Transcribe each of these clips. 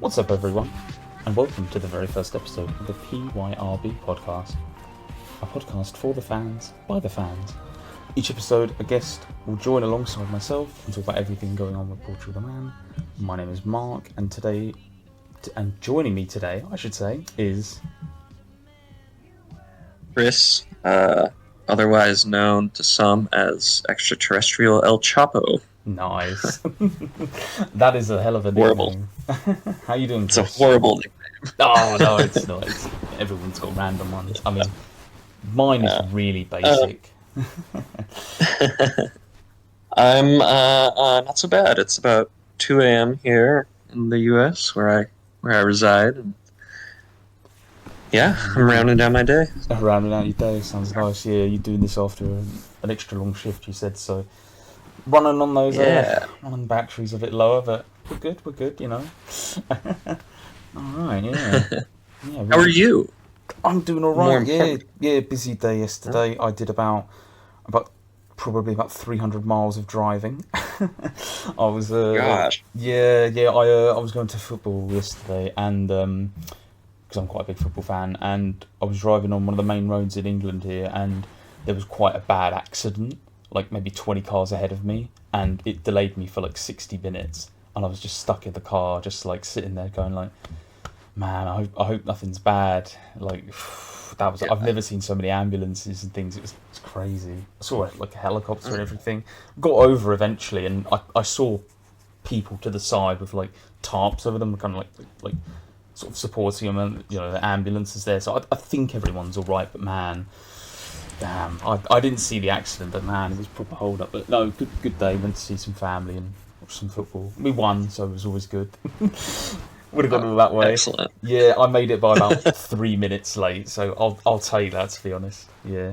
What's up, everyone, and welcome to the very first episode of the PYRB podcast, a podcast for the fans, by the fans. Each episode, a guest will join alongside myself and talk about everything going on with Portugal The Man. My name is Mark, and joining me today, I should say, is Chris, otherwise known to some as extraterrestrial El Chapo. Nice. That is a hell of a nickname. Horrible. How you doing, Chris? It's a horrible nickname. Oh, no, it's not. Everyone's got random ones. I mean, mine is really basic. I'm not so bad. It's about 2 a.m. here in the U.S. where I reside. And yeah, I'm rounding down my day. Rounding out your day sounds nice. Yeah, you're doing this after an extra long shift, you said, so running on those running batteries a bit lower, but we're good, you know. Alright, yeah. Yeah. How are you? I'm doing alright, yeah, busy day yesterday. I did about probably about 300 miles of driving. I was Gosh. I was going to football yesterday, and because I'm quite a big football fan, and I was driving on one of the main roads in England here, and there was quite a bad accident, like maybe 20 cars ahead of me, and it delayed me for like 60 minutes, and I was just stuck in the car, just like sitting there going like, man, I hope nothing's bad. Like, that was I've never seen so many ambulances and things. It's crazy. I saw like a helicopter and everything. Got over eventually, and I saw people to the side with like tarps over them, kind of like sort of supporting them, and you know the ambulance is there. So I think everyone's all right. But man, damn, I didn't see the accident, but man, it was a proper hold up. But no, good day. Went to see some family and watch some football. We won, so it was always good. Would have gone all that way. Excellent. Yeah, I made it by about 3 minutes late, so I'll take that, to be honest. Yeah.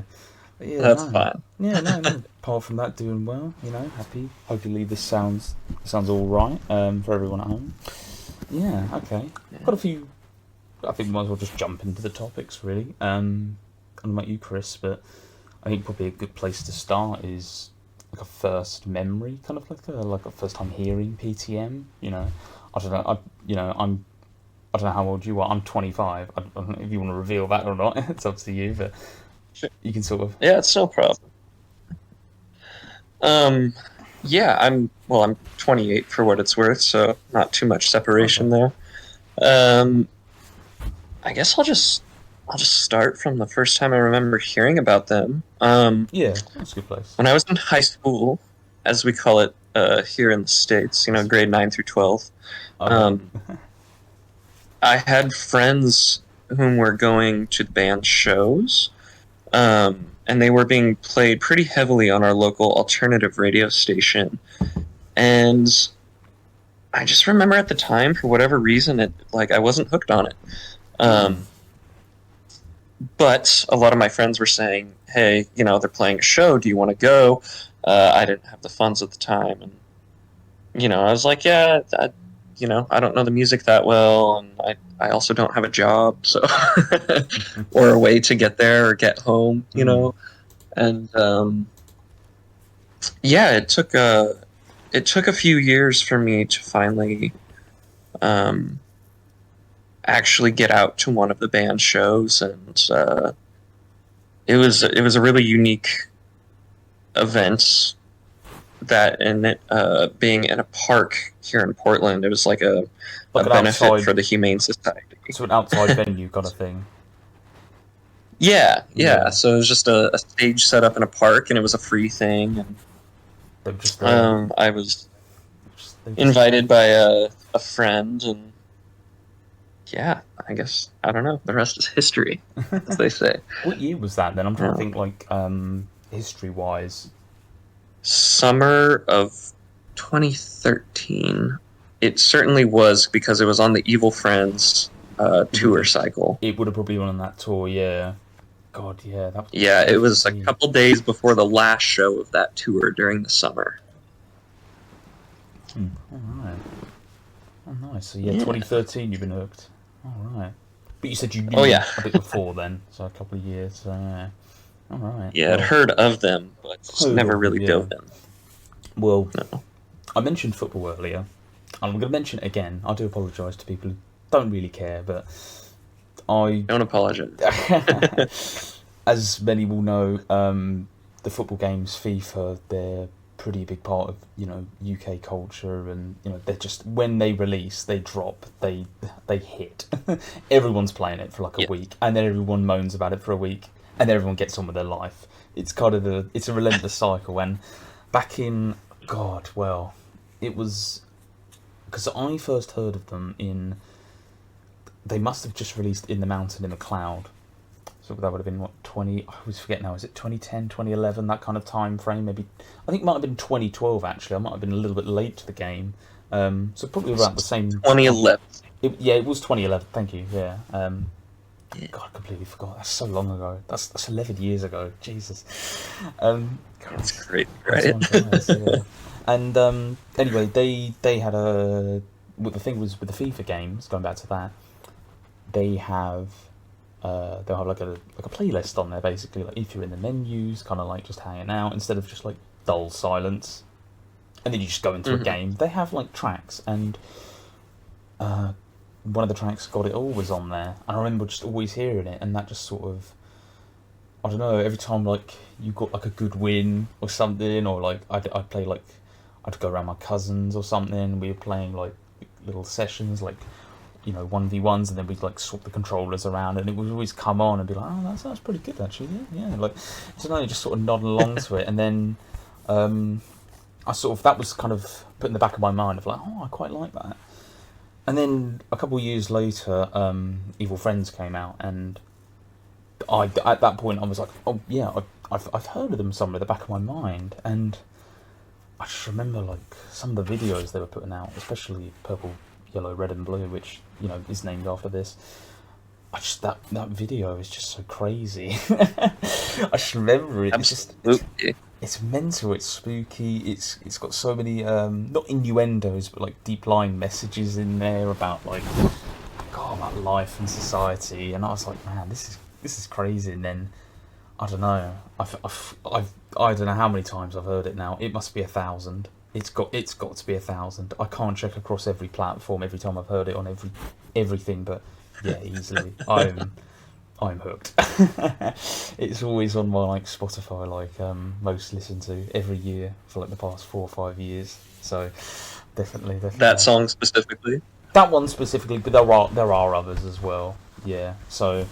But yeah, That's fine. Yeah, no. Apart from that, doing well. You know, happy. Hopefully, this sounds all right for everyone at home. Yeah. Okay. Got a few. I think we might as well just jump into the topics, really. Kind of like you, Chris, but I think probably a good place to start is like a first memory, kind of like a first time hearing PTM. You know. I don't know. I don't know how old you are. I'm 25. I don't know if you want to reveal that or not. It's up to you, but you can sort of. Yeah, it's no problem. Yeah, I'm 28 for what it's worth, so not too much separation there. I guess I'll just start from the first time I remember hearing about them. Yeah, that's a good place. When I was in high school, as we call it here in the States, grade 9 through 12. I had friends whom were going to band shows, and they were being played pretty heavily on our local alternative radio station. And I just remember at the time, for whatever reason, I wasn't hooked on it. But a lot of my friends were saying, hey, they're playing a show, do you want to go? I didn't have the funds at the time, and I was like, yeah, I don't know the music that well, and I also don't have a job, so or a way to get there or get home, and yeah, it took a few years for me to finally actually get out to one of the band shows, and it was a really unique event. That and it being in a park here in Portland, it was like a benefit for the Humane Society. So an outside venue kind of thing. Yeah. So it was just a stage set up in a park, and it was a free thing. And I was invited by a friend, and yeah, I guess I don't know. The rest is history, as they say. What year was that then? I'm trying to think, like history-wise. Summer of 2013. It certainly was, because it was on the Evil Friends tour cycle. It would have probably been on that tour, yeah. God, yeah. It was a couple days before the last show of that tour during the summer. Alright. Oh, nice. So, 2013 you've been hooked. Alright. But you said you knew a bit before then, so a couple of years, so yeah. Alright. Yeah, I'd heard of them, but just never really dove in. Well, no. I mentioned football earlier, I'm going to mention it again. I do apologise to people who don't really care, but I Don't apologize. as many will know, the football games, FIFA, they're pretty big part of UK culture, and they're just, when they release, they drop, they hit. Everyone's playing it for like a week, and then everyone moans about it for a week, and then everyone gets on with their life. It's kind of it's a relentless cycle. And back in it was because I first heard of them they must have just released In the Mountain in the Cloud. So that would have been, 20... I always forget now. Is it 2010, 2011, that kind of time frame? Maybe... I think it might have been 2012, actually. I might have been a little bit late to the game. So probably about the same... 2011. It was 2011. Thank you, yeah. God, I completely forgot. That's so long ago. That's 11 years ago. Jesus. That's great, right? Yeah. And anyway, they had a... What the thing was with the FIFA games, going back to that, they'll have like a playlist on there, basically, like if you're in the menus, kind of like just hanging out, instead of just like dull silence, and then you just go into a game. They have like tracks, and one of the tracks, Got It All, was on there, and I remember just always hearing it, and that just sort of, I don't know, every time like you got like a good win or something, or like I'd play, like I'd go around my cousins or something, we were playing like little sessions, like 1v1s, and then we'd like swap the controllers around, and it would always come on and be like, oh, that's pretty good actually, yeah, like, so now you just sort of nod along to it, and then I sort of, that was kind of put in the back of my mind of like, oh, I quite like that. And then a couple of years later, Evil Friends came out, and at that point I was like, oh yeah, I've heard of them somewhere at the back of my mind, and I just remember like some of the videos they were putting out, especially Purple, Yellow, Red and Blue, which is named after this. I just that video is just so crazy. I just remember it. It's mental. It's spooky. It's got so many not innuendos, but like deep lying messages in there about like, God, about life and society. And I was like, man, this is crazy. And then I don't know. I don't know how many times I've heard it now. It must be 1,000. It's got to be 1,000. I can't check across every platform every time I've heard it on everything, but yeah, easily. I'm hooked. It's always on my like Spotify, like most listened to every year for like the past 4 or 5 years. So definitely. That song specifically. That one specifically, but there are others as well. Yeah. So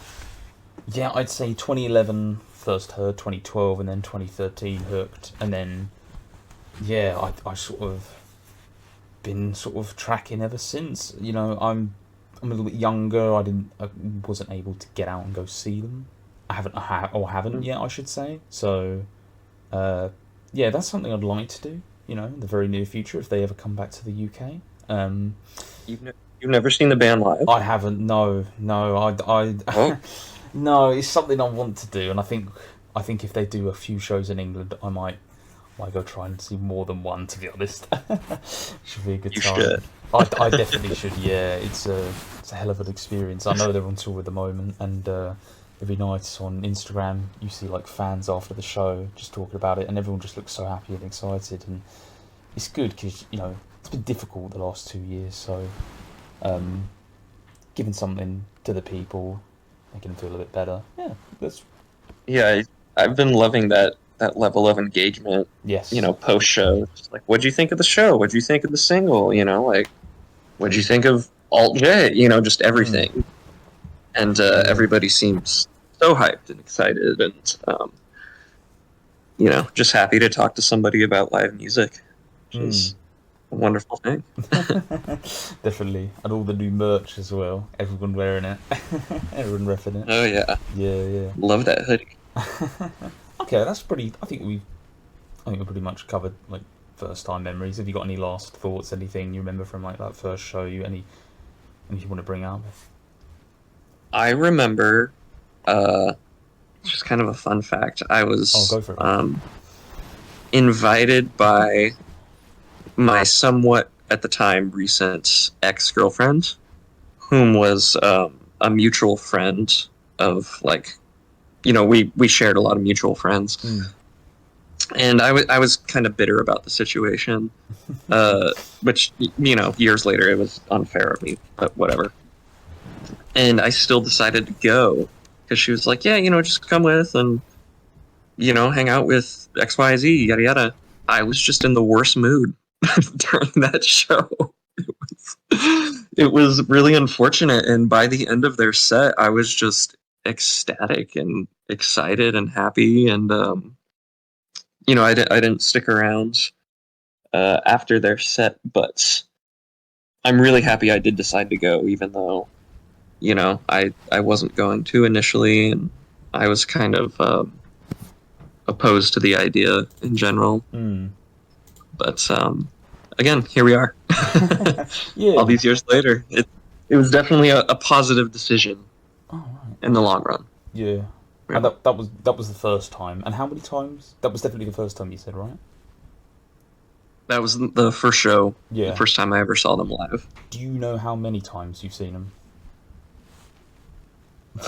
yeah, I'd say 2011 first heard, 2012, and then 2013 hooked, and then yeah, I sort of been sort of tracking ever since. I'm a little bit younger. I wasn't able to get out and go see them. I haven't yet, I should say. So, yeah, that's something I'd like to do. In the very near future, if they ever come back to the UK. You've never seen the band live? I haven't. No. Oh. No, it's something I want to do, and I think if they do a few shows in England, I might go try and see more than one, to be honest. Should be a good time. You should. I definitely should, yeah. It's a hell of an experience. I know they're on tour at the moment, and every night on Instagram you see like fans after the show just talking about it, and everyone just looks so happy and excited, and it's good because it's been difficult the last 2 years, so giving something to the people, making them feel a bit better. Yeah, I've been loving that level of engagement. Yes. Post show. Like, what'd you think of the show? What'd you think of the single? Like, what'd you think of Alt J? Just everything. And everybody seems so hyped and excited, and just happy to talk to somebody about live music, which is a wonderful thing. Definitely. And all the new merch as well. Everyone wearing it. Everyone repping it. Oh yeah. Yeah. Love that hoodie. Okay, that's pretty. I think we pretty much covered like first time memories. Have you got any last thoughts? Anything you remember from like that first show? Anything you want to bring up? I remember. Just kind of a fun fact. I was go for it. Invited by my somewhat at the time recent ex-girlfriend, whom was a mutual friend of like. We shared a lot of mutual friends. And I was kind of bitter about the situation, which, years later it was unfair of me, but whatever. And I still decided to go because she was like, yeah, just come with and, hang out with XYZ, yada, yada. I was just in the worst mood during that show. It was really unfortunate. And by the end of their set, I was just ecstatic and excited and happy. And, I didn't stick around after their set, but I'm really happy I did decide to go, even though, I wasn't going to initially, and I was kind of opposed to the idea in general. But again, here we are. Yeah. All these years later, it was definitely a positive decision in the long run. Yeah. And that was the first time. And how many times? That was definitely the first time you said, right? That was the first show. Yeah. The first time I ever saw them live. Do you know how many times you've seen them?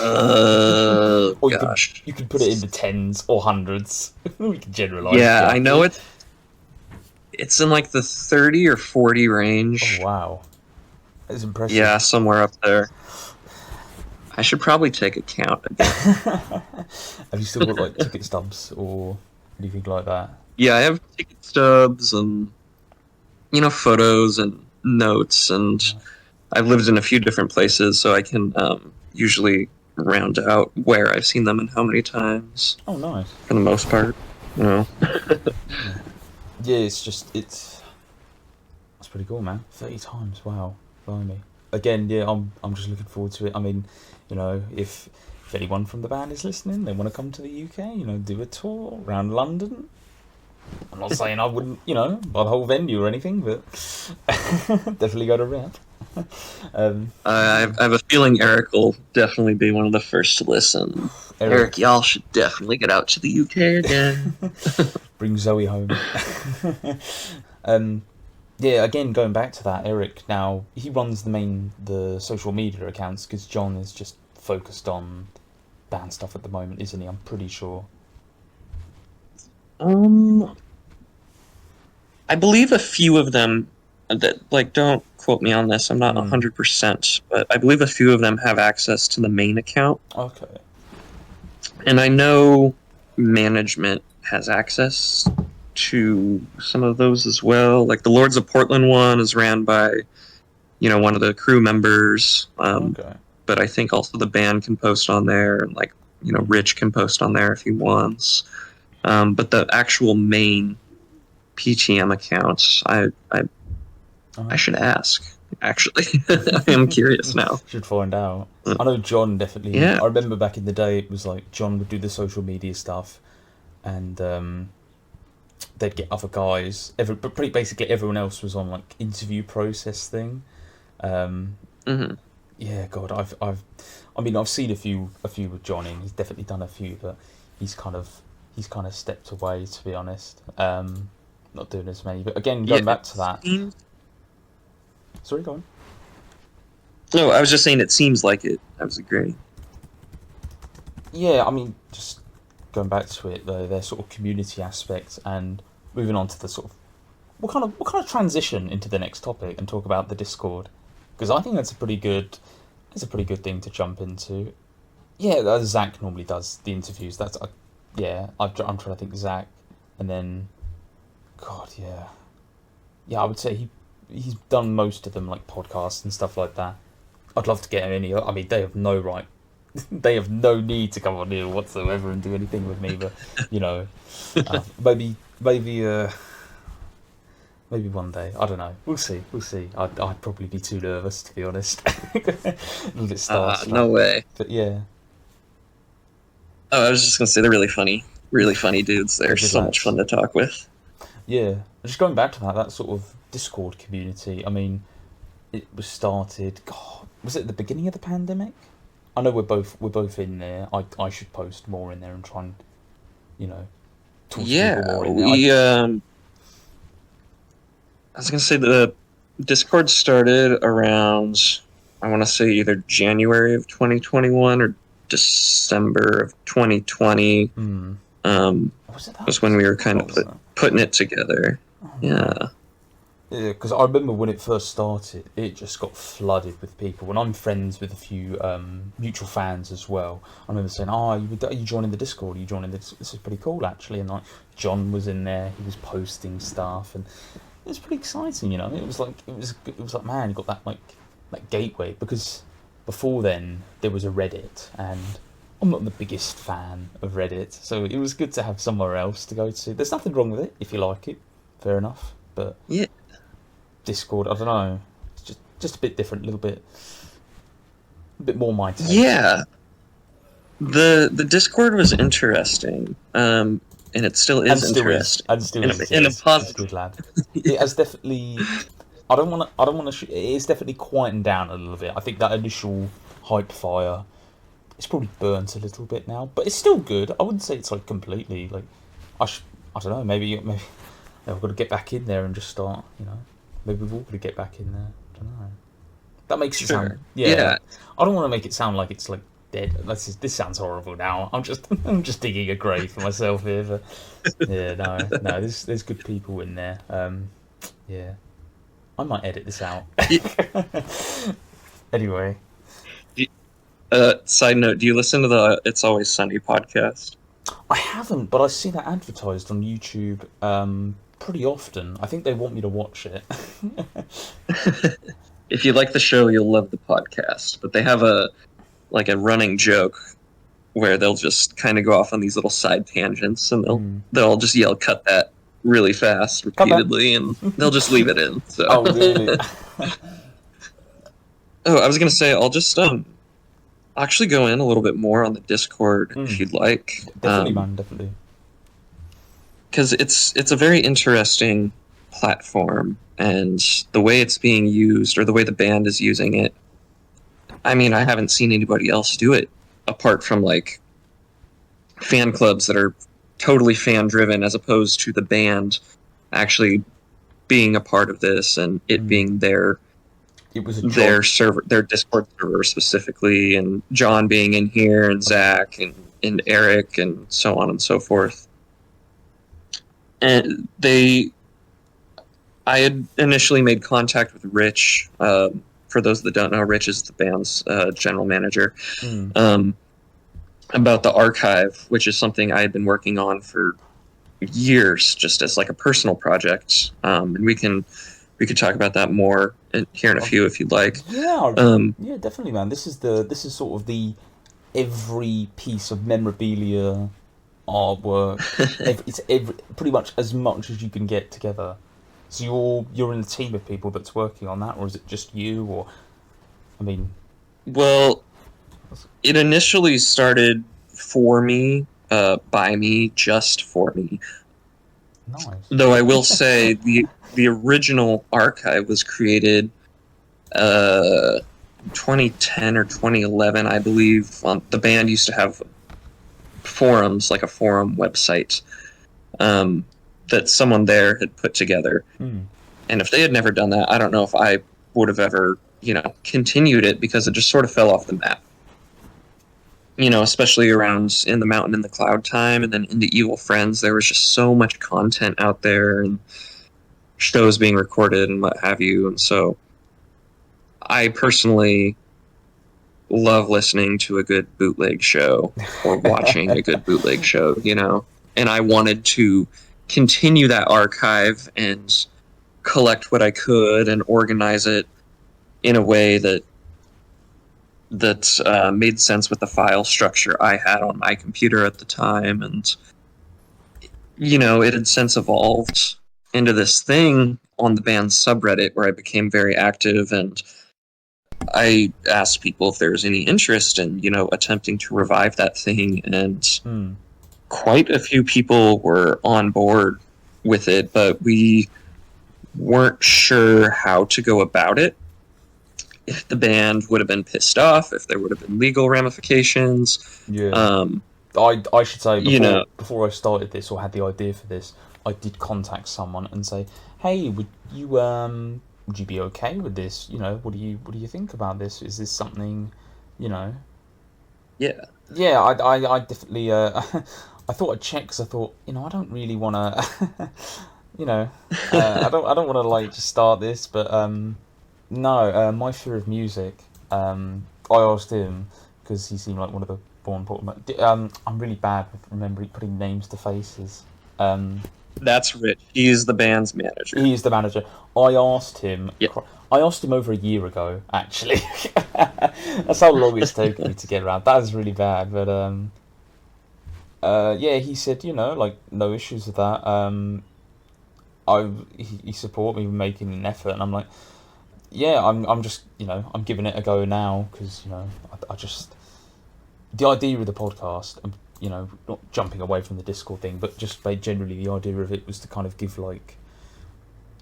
Or Gosh. You could put it into tens or hundreds. We can generalize. Yeah, I know it's in like the 30 or 40 range. Oh, wow. That's impressive. Yeah, somewhere up there. I should probably take a count again. Have you still got like ticket stubs or anything like that? Yeah, I have ticket stubs and photos and notes, and I've lived in a few different places, so I can usually round out where I've seen them and how many times. Oh, nice. For the most part, Yeah, it's pretty cool, man. 30 times, wow, blimey. Again, yeah, I'm just looking forward to it. I mean, if anyone from the band is listening, they want to come to the UK, do a tour around London. I'm not saying I wouldn't, buy the whole venue or anything, but definitely go to Rep. I have a feeling Eric will definitely be one of the first to listen. Eric, y'all should definitely get out to the UK again. Bring Zoe home. Yeah, again, going back to that, Eric, now, he runs the social media accounts, because John is just focused on band stuff at the moment, isn't he? I'm pretty sure. I believe a few of them that, don't quote me on this, I'm not 100%, but I believe a few of them have access to the main account. Okay. And I know management has access to some of those as well. Like the Lords of Portland one is ran by, one of the crew members. Okay. But I think also the band can post on there, and Rich can post on there if he wants. But the actual main PTM accounts, I should ask. Actually, I am curious now. Should find out. I know John definitely. Yeah. I remember back in the day, it was like John would do the social media stuff, and they'd get other guys. But pretty basically everyone else was on like interview process thing. Yeah, God, I've seen a few with Johnny. He's definitely done a few, but he's kind of stepped away, to be honest. Not doing as many. But again, going back to that. Sorry, go on. No, I was just saying it seems like it. I was agreeing. Yeah, I mean, just going back to it, their sort of community aspect, and moving on to the sort of what kind of transition into the next topic and talk about the Discord, because I think that's a pretty good thing to jump into. Yeah, Zach normally does the interviews. I'm trying to think Zach, and then, God, yeah, I would say he's done most of them, like podcasts and stuff like that. I'd love to get him in here. I mean, they have no right. They have no need to come on here whatsoever and do anything with me, but maybe one day. I don't know. We'll see. I'd probably be too nervous, to be honest. A little bit starstruck. No way. But yeah. Oh, I was just gonna say they're really funny dudes. They're so much fun to talk with. Yeah, just going back to that sort of Discord community. I mean, it was started. God, was it at the beginning of the pandemic? I know we're both in there. I should post more in there and try and, talk to people more in there. I was gonna say the Discord started around, I want to say either January of 2021 or December of 2020. Was it that? Was when we were I kind forgot, of wasn't it? putting it together. Oh, no. Yeah. Yeah, because I remember when it first started, it just got flooded with people. When I'm friends with a few mutual fans as well, I remember saying, "Oh, are you joining the Discord? Are you joining this? This is pretty cool, actually." And like John was in there, he was posting stuff, and it was pretty exciting. You know, it was like, man, you got that gateway, because before then there was a Reddit, and I'm not the biggest fan of Reddit, so it was good to have somewhere else to go to. There's nothing wrong with it if you like it, fair enough, but Yeah. Discord, I don't know. It's just a bit different, a bit more my taste. Yeah. The Discord was interesting. And it still And is still is, interesting and still in is. in a He's a positive. good lad. Yeah. It has definitely. I don't want to. It is definitely quieting down a little bit. I think that initial hype fire, it's probably burnt a little bit now, but it's still good. I wouldn't say it's like completely like. I don't know. Maybe I've got to get back in there and just start. Maybe we've all got to get back in there. I don't know. That makes it sound. Sure. Yeah. Yeah. I don't want to make it sound like it's like dead. This sounds horrible now. I'm just digging a grave for myself here. But yeah, no. There's good people in there. Yeah. I might edit this out. Y- Anyway, Side note: do you listen to the "It's Always Sunny" podcast? I haven't, but I see that advertised on YouTube pretty often. I think they want me to watch it. If you like the show, you'll love the podcast. But they have a running joke where they'll just kind of go off on these little side tangents, and Hmm. they'll just yell "cut that" really fast, Come back. repeatedly, and they'll just leave it in. So, Oh, really? oh, I was gonna say I'll just actually go in a little bit more on the Discord if Mm. you'd like, Definitely, man. Definitely. because it's a very interesting platform, and the way it's being used, or the way the band is using it. I mean, I haven't seen anybody else do it apart from like fan clubs that are totally fan driven, as opposed to the band actually being a part of this and it Mm. being their It was a job. their server, their Discord server specifically, and John being in here, and Zach, and Eric, and so on and so forth. And I had initially made contact with Rich. For those that don't know, Rich is the band's general manager. Mm. About the archive, which is something I had been working on for years, just as like a personal project. And we could talk about that more here in a few if you'd like. Yeah, Um, yeah, definitely, man. This is sort of the every piece of memorabilia, artwork. It's pretty much as you can get together. So you're in a team of people that's working on that, or is it just you? Or I mean, well, it initially started for me, by me, just for me. nice. Though I will say the original archive was created uh 2010 or 2011, I believe. The band used to have forums, like a forum website, that someone there had put together. Mm. And if they had never done that, I don't know if I would have ever, continued it, because it just sort of fell off the map. Especially around In the Mountain in the Cloud time, and then into Evil Friends, there was just so much content out there, and shows being recorded and what have you. And so I personally love listening to a good bootleg show, or watching a good bootleg show. And I wanted to continue that archive and collect what I could and organize it in a way that made sense with the file structure I had on my computer at the time. And it had since evolved into this thing on the band's subreddit, where I became very active, and I asked people if there was any interest in, attempting to revive that thing, and Mm. quite a few people were on board with it, but we weren't sure how to go about it. If the band would have been pissed off, if there would have been legal ramifications. Yeah. Um, I should say you know, before I started this or had the idea for this, I did contact someone and say, "Hey, would you be okay with this? What do you think about this? Is this something, you know?" yeah. Yeah, I definitely I thought I'd check because I thought, I don't really want to, I don't want to like just start this, but no, my fear of music. I asked him because he seemed like one of the born Portman. I'm really bad with remembering putting names to faces. Um, That's Rich. He's the band's manager. he is the manager. I asked him. Yeah. I asked him over a year ago. Actually, that's how long it's taken me to get around. That is really bad, but yeah, he said, like no issues with that. He support me making an effort, and I'm like, yeah, I'm just, I'm giving it a go now because I just the idea of the podcast, not jumping away from the Discord thing, but just generally the idea of it was to kind of give like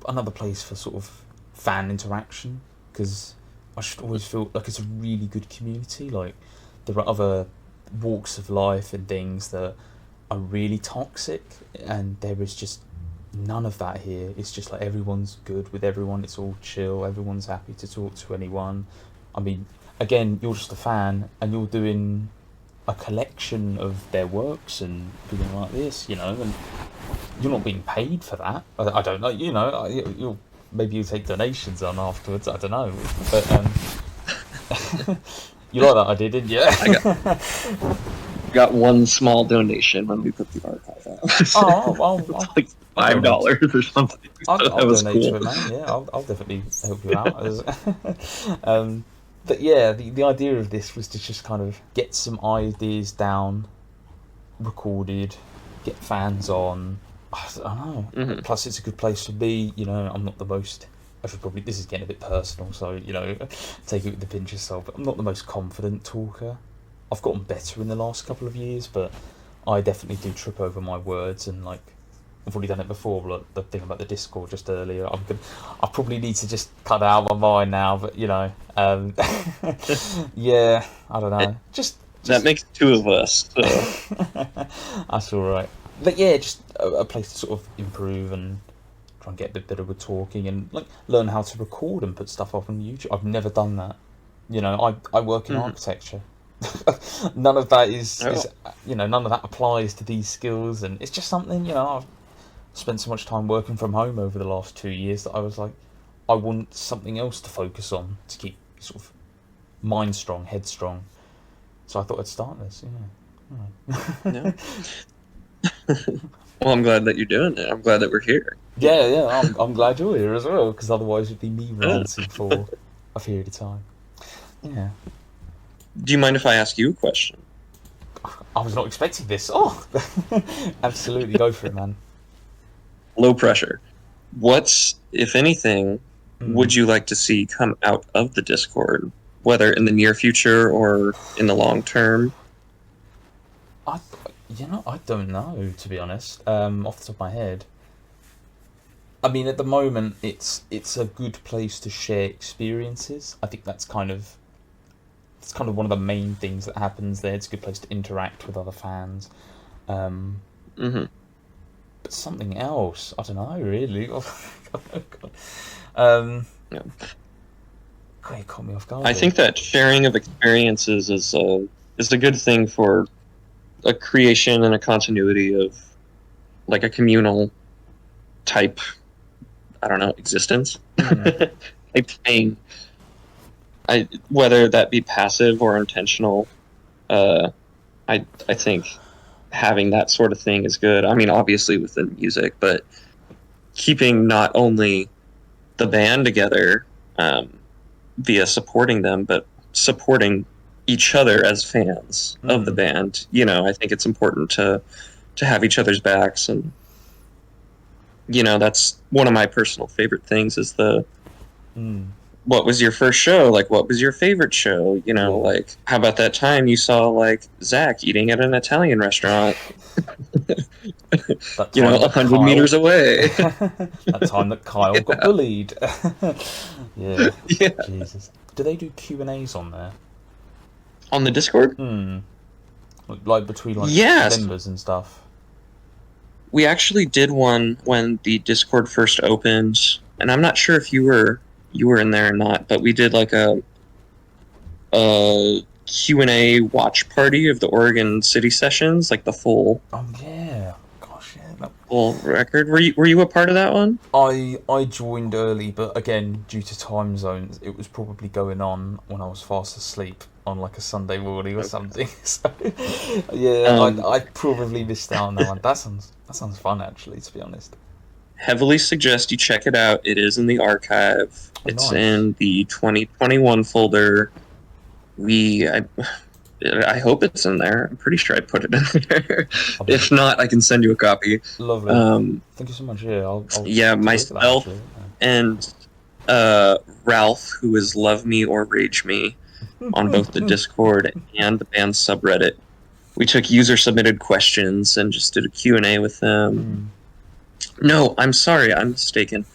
another place for sort of fan interaction, because I should always feel like it's a really good community. Like there are other walks of life and things that are really toxic, and there is just none of that here. It's just like everyone's good with everyone. It's all chill. Everyone's happy to talk to anyone. I mean, again, you're just a fan, and you're doing a collection of their works and doing like this, and you're not being paid for that. I don't know, you'll maybe you take donations on afterwards. I don't know, but you like that idea, didn't you? I got one small donation when we put the archive out. I'll Like $5 or something. I'll That was donate cool. to it, man. Yeah, I'll definitely help you out. But yeah, the idea of this was to just kind of get some ideas down, recorded, get fans on. I don't know. Mm-hmm. Plus, it's a good place for me. I'm not the most. I should probably. This is getting a bit personal, so take it with a pinch of salt. But I'm not the most confident talker. I've gotten better in the last couple of years, but I definitely do trip over my words, and like I've already done it before. Like the thing about the Discord just earlier, I probably need to just cut it out of my mind now. But yeah, I don't know. Just That makes two of us. So. that's all right. But yeah, just a place to sort of improve and try and get a bit better with talking, and like learn how to record and put stuff up on YouTube. I've never done that. I work in architecture. None of that is none of that applies to these skills, and it's just something I've spent so much time working from home over the last 2 years that I was like, I want something else to focus on to keep sort of mind strong, head strong. So I thought I'd start this. Yeah. Well, I'm glad that you're doing it. I'm glad that we're here. Yeah. I'm glad you're here as well, because otherwise it'd be me ranting for a period of time. Yeah. Do you mind if I ask you a question? I was not expecting this. Oh, absolutely, go for it, man. Low pressure. What, if anything, would you like to see come out of the Discord, whether in the near future or in the long term? I don't know, to be honest. Off the top of my head, I mean, at the moment, it's a good place to share experiences. I think it's kind of one of the main things that happens there. It's a good place to interact with other fans. But something else, I don't know, really. Yeah. God, you caught me off guard. I think that sharing of experiences is a good thing for a creation and a continuity of like a communal type, I don't know, existence. Type thing. Whether that be passive or intentional, I think having that sort of thing is good. I mean, obviously within music, but keeping not only the band together via supporting them, but supporting each other as fans of the band. I think it's important to have each other's backs, and that's one of my personal favorite things is the what was your first show? Like, what was your favorite show? Like, how about that time you saw, like, Zach eating at an Italian restaurant? 100 meters away. That time that Kyle got bullied. Yeah. Jesus. Do they do Q&As on there? On the Discord? Like, between, like, members and stuff? We actually did one when the Discord first opened, and I'm not sure if you were in there or not, but we did like a Q&A watch party of the Oregon City sessions, like the Oh yeah, gosh, yeah. full record. Were you a part of that one? I joined early, but again, due to time zones, it was probably going on when I was fast asleep on like a Sunday morning or Okay. something. So yeah, Um, I probably missed out on that one. That sounds fun actually, to be honest. Heavily suggest you check it out. It is in the archive. Oh, It's nice. in the 2021 folder. We I hope it's in there. I'm pretty sure I put it in there. I'll be If not, I can send you a copy. lovely. Um, Thank you so much. Yeah, I'll yeah, take a look at that myself actually. and Ralph, who is Love Me or Rage Me on both the Discord and the band subreddit. We took user submitted questions and just did a Q&A with them. Mm. No, I'm sorry, I'm mistaken.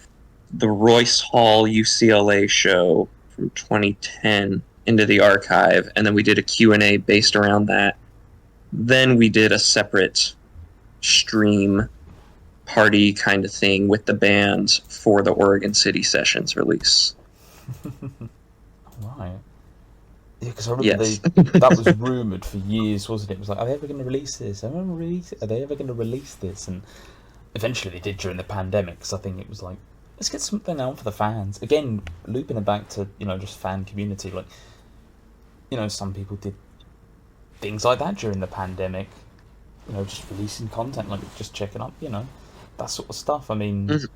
The Royce Hall UCLA show from 2010 into the archive, and then we did a Q&A based around that. Then we did a separate stream party kind of thing with the band for the Oregon City Sessions release. Right. Yeah, because I remember Yes. that was rumored for years, wasn't it? It was like, are they ever going to release this? Are they ever going to release this? And eventually they did during the pandemic. Because I think it was like, let's get something out for the fans. Again, looping it back to just fan community. Like, some people did things like that during the pandemic. Just releasing content, like just checking up. That sort of stuff. I mean, Mhm.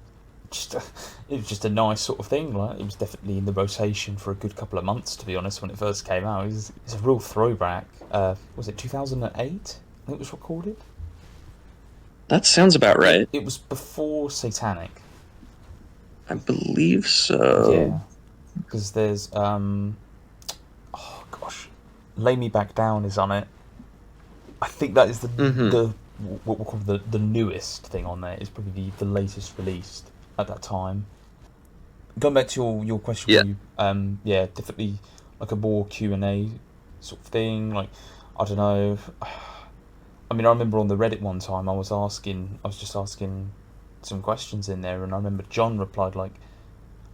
just it was just a nice sort of thing. Like it was definitely in the rotation for a good couple of months, to be honest. When it first came out, it's a real throwback. Was it 2008? I think it was recorded. That sounds about It right. it was before Satanic. I believe so. Yeah, because there's oh gosh, Lay Me Back Down is on it. I think that is the Hmm. the what we'll call the newest thing on there. It's probably the latest released at that time. Going back to your question, Yeah. where you yeah, definitely like a more Q&A sort of thing. Like I don't know. I mean, I remember on the Reddit one time, I was just asking some questions in there, and I remember John replied like,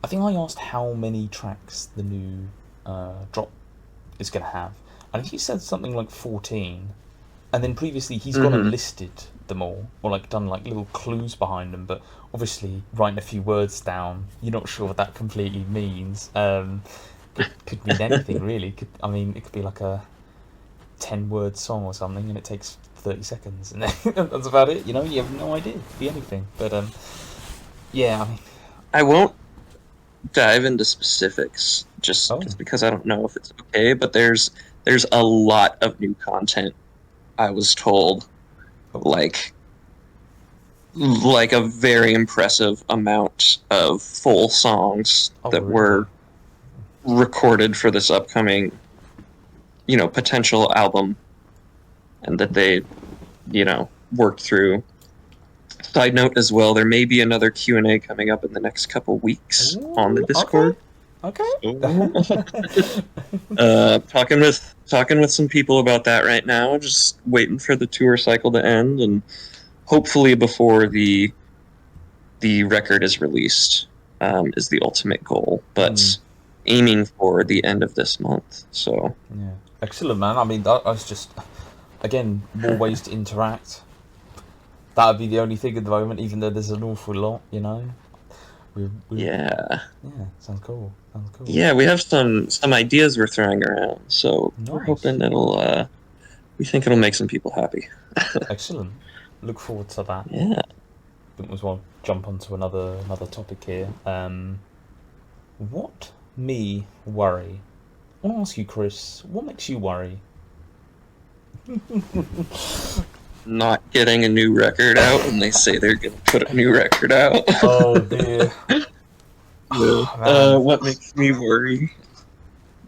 I think I asked how many tracks the new drop is gonna have, and he said something like 14, and then previously he's gone and Hmm. listed them all, or like done like little clues behind them, but obviously writing a few words down, you're not sure what that completely means. Could mean anything really. I mean, it could be like a 10-word song or something, and it takes 30 seconds, and then that's about it. You have no idea. It could be anything, but yeah. I mean, I won't dive into specifics oh, just because I don't know if it's okay, but there's a lot of new content I was told, oh, like a very impressive amount of full songs oh, that really? were recorded for this upcoming, potential album, and that they, worked through. Side note as well, there may be another Q&A coming up in the next couple weeks on the Ooh, okay, Discord. okay. Talking with some people about that right now, just waiting for the tour cycle to end, and hopefully before the record is released, is the ultimate goal. Hmm. But aiming for the end of this month. So Yeah, excellent, man. I mean, that's just again more ways to interact. That would be the only thing at the moment, even though there's an awful lot. We yeah, Yeah, sounds cool. Sounds cool. yeah, we have some ideas we're throwing around. So we're Nice. hoping we think it'll make some people happy. Excellent. Look forward to that. Yeah. I think as well jump onto another topic here. What me worry? I want to ask you, Chris. What makes you worry? Not getting a new record out when they say they're going to put a new record out. Oh dear. Yeah. Man. What makes me worry?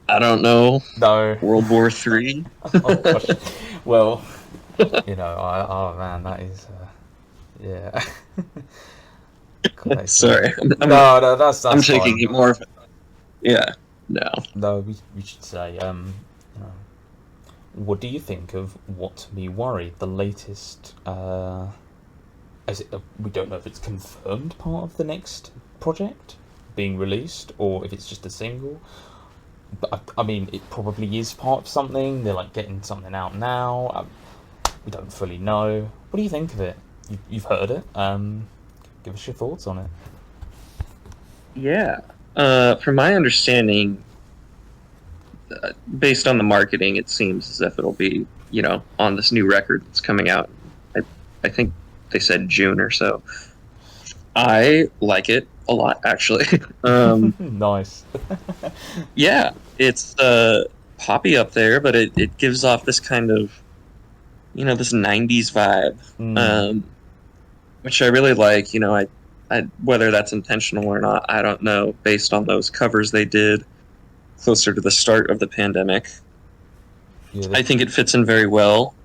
I don't know. No. World War III. Oh gosh. Well, oh man, that is yeah. God, that is Sorry, no, no, I'm that's taking fine. it more of yeah. No. No, we should say you know, what do you think of What Me Worry, the latest? We don't know if it's confirmed part of the next project being released or if it's just a single. But I mean, it probably is part of something. They're like getting something out now. We don't fully know. What do you think of it? You've heard it. Give us your thoughts on it. Yeah. From my understanding, based on the marketing, it seems as if it'll be, on this new record that's coming out. I think they said June or so. I like it a lot, actually. Nice. Yeah, it's poppy up there, but it gives off this kind of, this 90s vibe, which I really like. Whether that's intentional or not, I don't know, based on those covers they did closer to the start of the pandemic. Yeah, I think it fits in very well.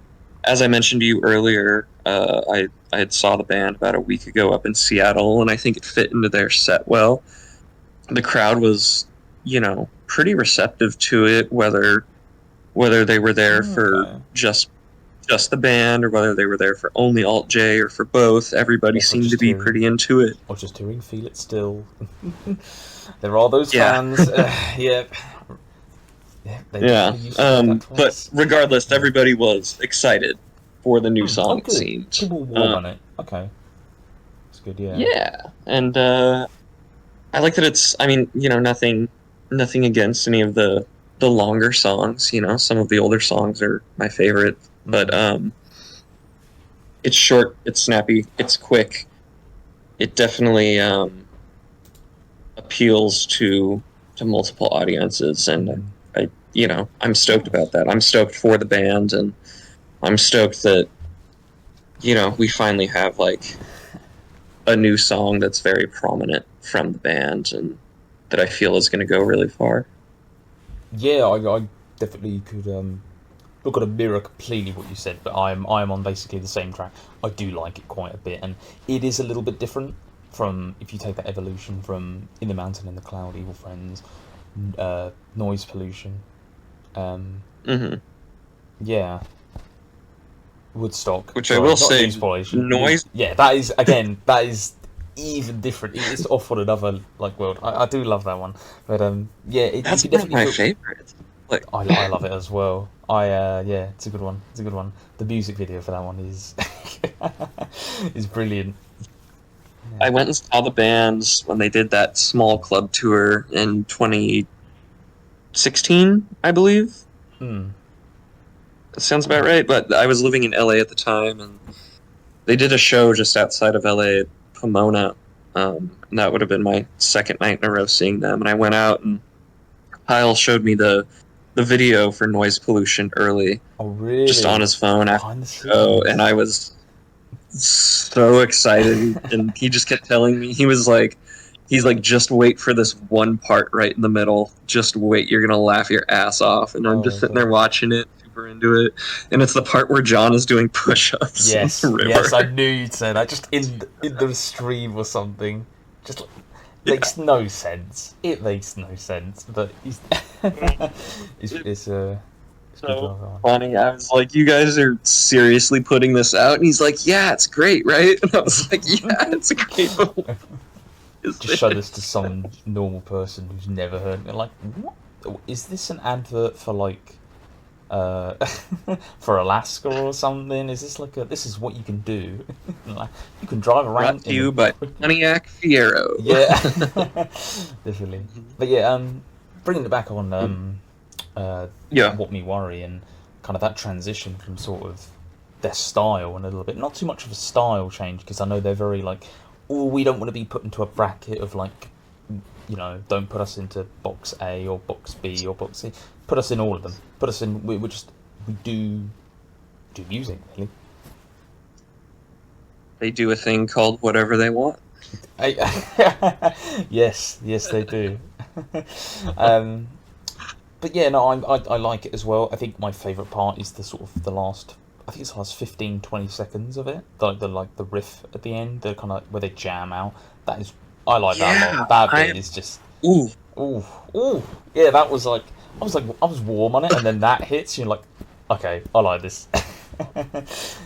As I mentioned to you earlier, I had saw the band about a week ago up in Seattle, and I think it fit into their set well. The crowd was, pretty receptive to it, whether they were there for okay. just the band or whether they were there for only Alt J or for both. Everybody Or for seemed to just be hearing, pretty into it. or just hearing "Feel It Still." There are those Yeah. fans. Yeah, yeah, they Yeah. definitely used to hear that But twice. regardless, everybody was excited for the new Oh, song, it good. seemed. People warm on it. Okay, it's good. Yeah. Yeah. And I like that it's, I mean, nothing against any of the longer songs. Some of the older songs are my favorite, but it's short, it's snappy, it's quick. It definitely appeals to multiple audiences, and I'm stoked about that. I'm stoked for the band, and I'm stoked that we finally have like a new song that's very prominent from the band, and that I feel is going to go really far. Yeah, I definitely could. Not going to mirror completely what you said, but I'm on basically the same track. I do like it quite a bit, and it is a little bit different from if you take that evolution from In the Mountain in the Cloud, Evil Friends, Noise Pollution. Hmm. Yeah, Woodstock. Which I Sorry, will not say, Noise Pollution. noise. Yeah, that is again. That is even different. It's off on another like world. I do love that one, but yeah, you That's can one of definitely my feel. favorites. Like, I love it as well. Yeah, it's a good one. It's a good one. The music video for that one is is brilliant. Yeah. I went and saw the bands when they did that small club tour in 2016, I believe. Mm. That sounds about right. But I was living in LA at the time, and they did a show just outside of LA at Pomona. And that would have been my second night in a row seeing them. And I went out, and Kyle showed me the video for Noise Pollution early, Oh just on really? his phone after Behind the the show, and scenes. I was so excited. And he just kept telling me, he's like, just wait for this one part right in the middle. Just wait, you're gonna laugh your ass off. And I'm just Oh sitting there god. watching it, super into it. And it's the part where John is doing push-ups in the Yes, I river. knew you'd say that. Just in the stream or something. Just Yeah. makes no sense. It makes no sense, but he's it's good to So have that one. funny. I was like, you guys are seriously putting this out? And he's like, yeah, it's great, right? And I was like, yeah, it's great, but what is Just show this this? to some normal person who's never heard it. Like, what? Is this an advert for like, uh, for Alaska or something? Is this like a? This is what you can do. Like, you can drive Brought around to in you by the. Pontiac Fiero. Yeah, definitely. But yeah, bringing it back on Yeah. what me worry and kind of that transition from sort of their style and a little bit not too much of a style change because I know they're very like, oh, we don't want to be put into a bracket of like, don't put us into box A or box B or box C. Put us in all of them. Put us in. We do music really. They do a thing called whatever they want. Yes, they do. um, but yeah, no, I like it as well. I think my favourite part is the sort of the last. I think it's the last 15, 20 seconds of it. The riff at the end, the kind of where they jam out. That is, I like that a Yeah. lot. That I bit is just, Ooh. ooh, ooh, yeah. That was like, I was warm on it, and then that hits. You're like, okay, I like this. Because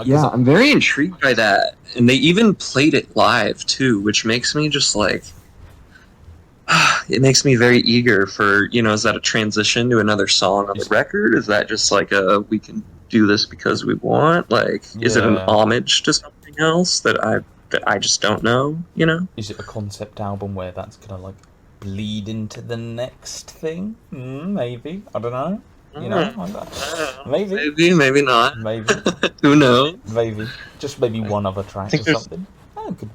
Yeah, I'm very intrigued by that. And they even played it live too, which makes me just like it makes me very eager for, is that a transition to another song on the record? Is that just like we can do this because we want? Like, is it an homage to something else that I just don't know, Is it a concept album where that's gonna like bleed into the next thing? Maybe. I don't know. Maybe. Maybe not. Maybe. Who knows? Maybe. Just maybe one other track or something. Good.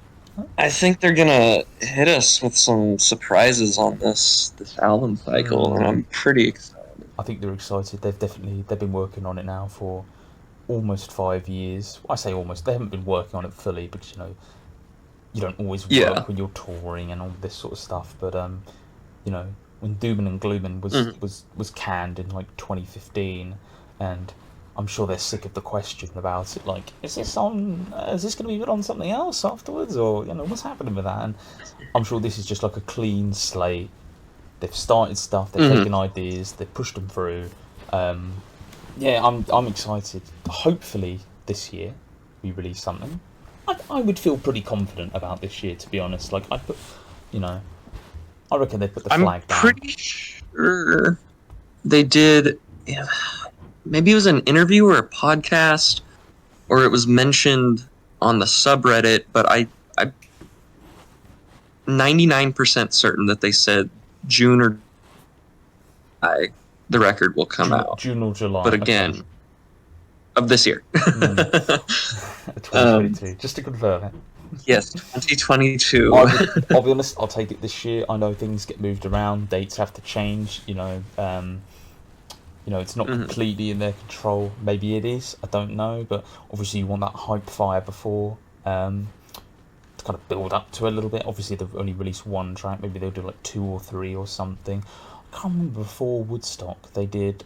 I think they're gonna hit us with some surprises on this album cycle, and I'm pretty excited. I think they're excited. They've been working on it now for almost 5 years. I say almost. They haven't been working on it fully because you don't always work when you're touring and all this sort of stuff. But when Doomin' and Gloomin' was canned in like 2015, and I'm sure they're sick of the question about it. Like, is this going to be put on something else afterwards, or what's happening with that? And I'm sure this is just like a clean slate. They've started stuff. They've taken ideas. They've pushed them through. I'm excited. Hopefully this year we release something. I would feel pretty confident about this year, to be honest. Like I reckon they put the flag down. I'm pretty sure they did. Yeah. Maybe it was an interview or a podcast, or it was mentioned on the subreddit, but I'm 99% certain that they said June or July the record will come out. June or July. But again, of this year. 2022, just to confirm it. Yes, 2022. I'll be honest, I'll take it this year. I know things get moved around, dates have to change, it's not completely in their control. Maybe it is, I don't know. But obviously, you want that hype fire before to kind of build up to a little bit. Obviously, they've only released one track. Maybe they'll do like 2 or 3 or something. I can't remember. Before Woodstock, they did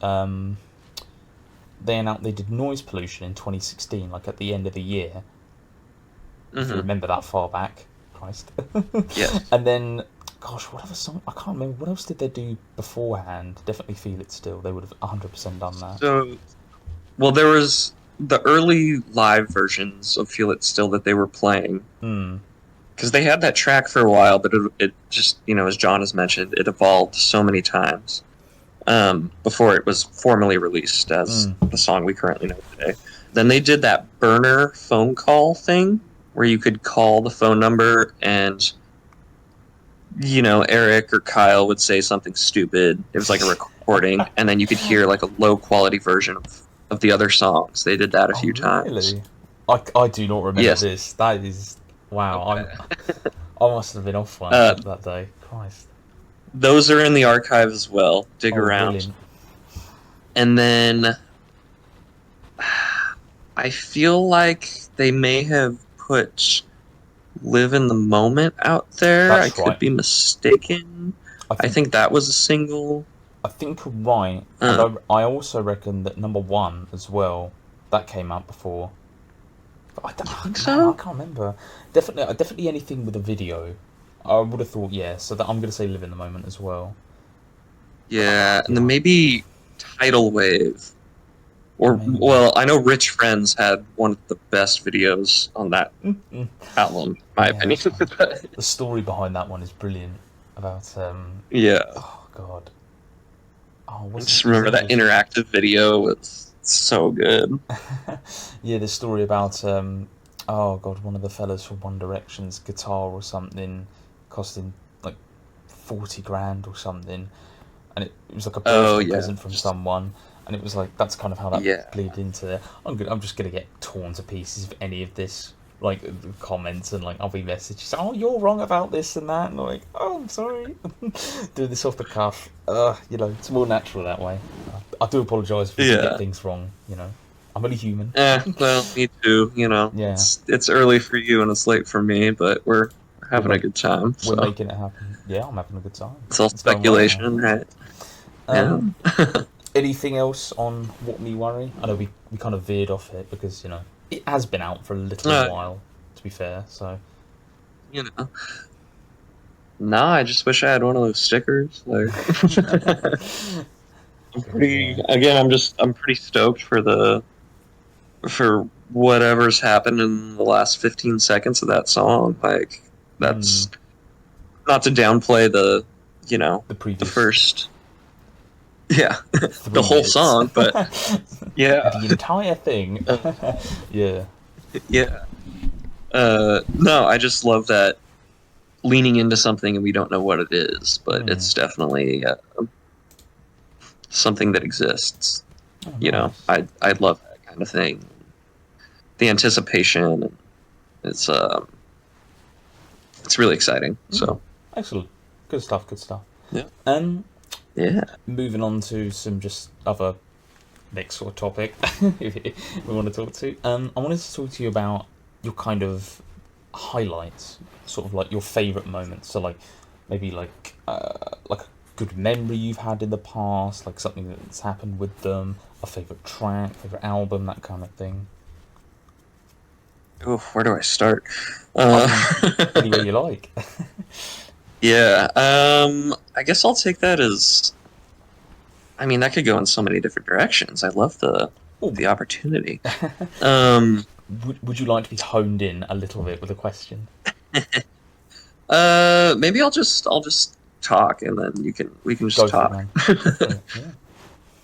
they did Noise Pollution in 2016, like at the end of the year. If you remember that far back, Christ. Yes. And then, gosh, what other song? I can't remember. What else did they do beforehand? Definitely Feel It Still. They would have 100% done that. So, well, there was the early live versions of Feel It Still that they were playing. Because they had that track for a while, but it just, as John has mentioned, it evolved so many times before it was formally released as the song we currently know today. Then they did that burner phone call thing where you could call the phone number and, Eric or Kyle would say something stupid. It was like a recording, and then you could hear like a low-quality version of the other songs. They did that a few times. Really? I do not remember this. That is... Wow, I must have been off one that day. Christ. Those are in the archive as well. Dig around. Brilliant. And then I feel like they may have put Live in the Moment out there. That's I could be mistaken. I think that was a single. I think you're right. And I also reckon that number 1 as well, that came out before. But I think so? I can't remember. Definitely anything with a video. I would have thought, so that I'm going to say Live in the Moment as well. Yeah, and then maybe Tidal Wave. Or, well, I know Rich Friends had one of the best videos on that album, in my opinion. The story behind that one is brilliant. About, oh, God. I just remember that interactive video was so good. Yeah, the story about, oh, God, one of the fellas from One Direction's guitar or something costing, like, 40 grand or something. And it was like a birthday present from someone. And it was like, that's kind of how that bleed into there. I'm just going to get torn to pieces of any of this, like, comments, and, like, I'll be messages, oh, you're wrong about this and that, and I'm like, oh, I'm sorry. Doing this off the cuff. It's more natural that way. I do apologise if you get things wrong, I'm only human. Well, me too, Yeah. It's early for you and it's late for me, but we're having a good time. We're making it happen. Yeah, I'm having a good time. It's all speculation, right? Anything else on What Me Worry? I know we kind of veered off it because, it has been out for a little while, to be fair, so... No, I just wish I had one of those stickers. Like, I'm pretty stoked for whatever's happened in the last 15 seconds of that song. Like, that's not to downplay the The the previous first, yeah, the 3 whole minutes. song, but yeah, The entire thing. uh, Yeah. yeah. No, I just love that leaning into something and we don't know what it is, but Hmm. it's definitely something that exists. Oh, nice. I love that kind of thing. The anticipation, it's it's really exciting. Hmm. So Excellent. Good stuff. Good stuff. yeah, Um, yeah. moving on to some just other next sort of topic if we want to talk to. I wanted to talk to you about your kind of highlights, sort of like your favourite moments. So like maybe like a good memory you've had in the past, like something that's happened with them, a favourite track, favourite album, that kind of thing. Ooh, where do I start? I Uh, mean, anywhere you like. yeah. I guess I'll take that as. I mean, that could go in so many different directions. I love Oh, the opportunity. Um, would you like to be honed in a little bit with a question? maybe I'll just talk, and then we can just Go for it, talk. man. Go for it. Yeah.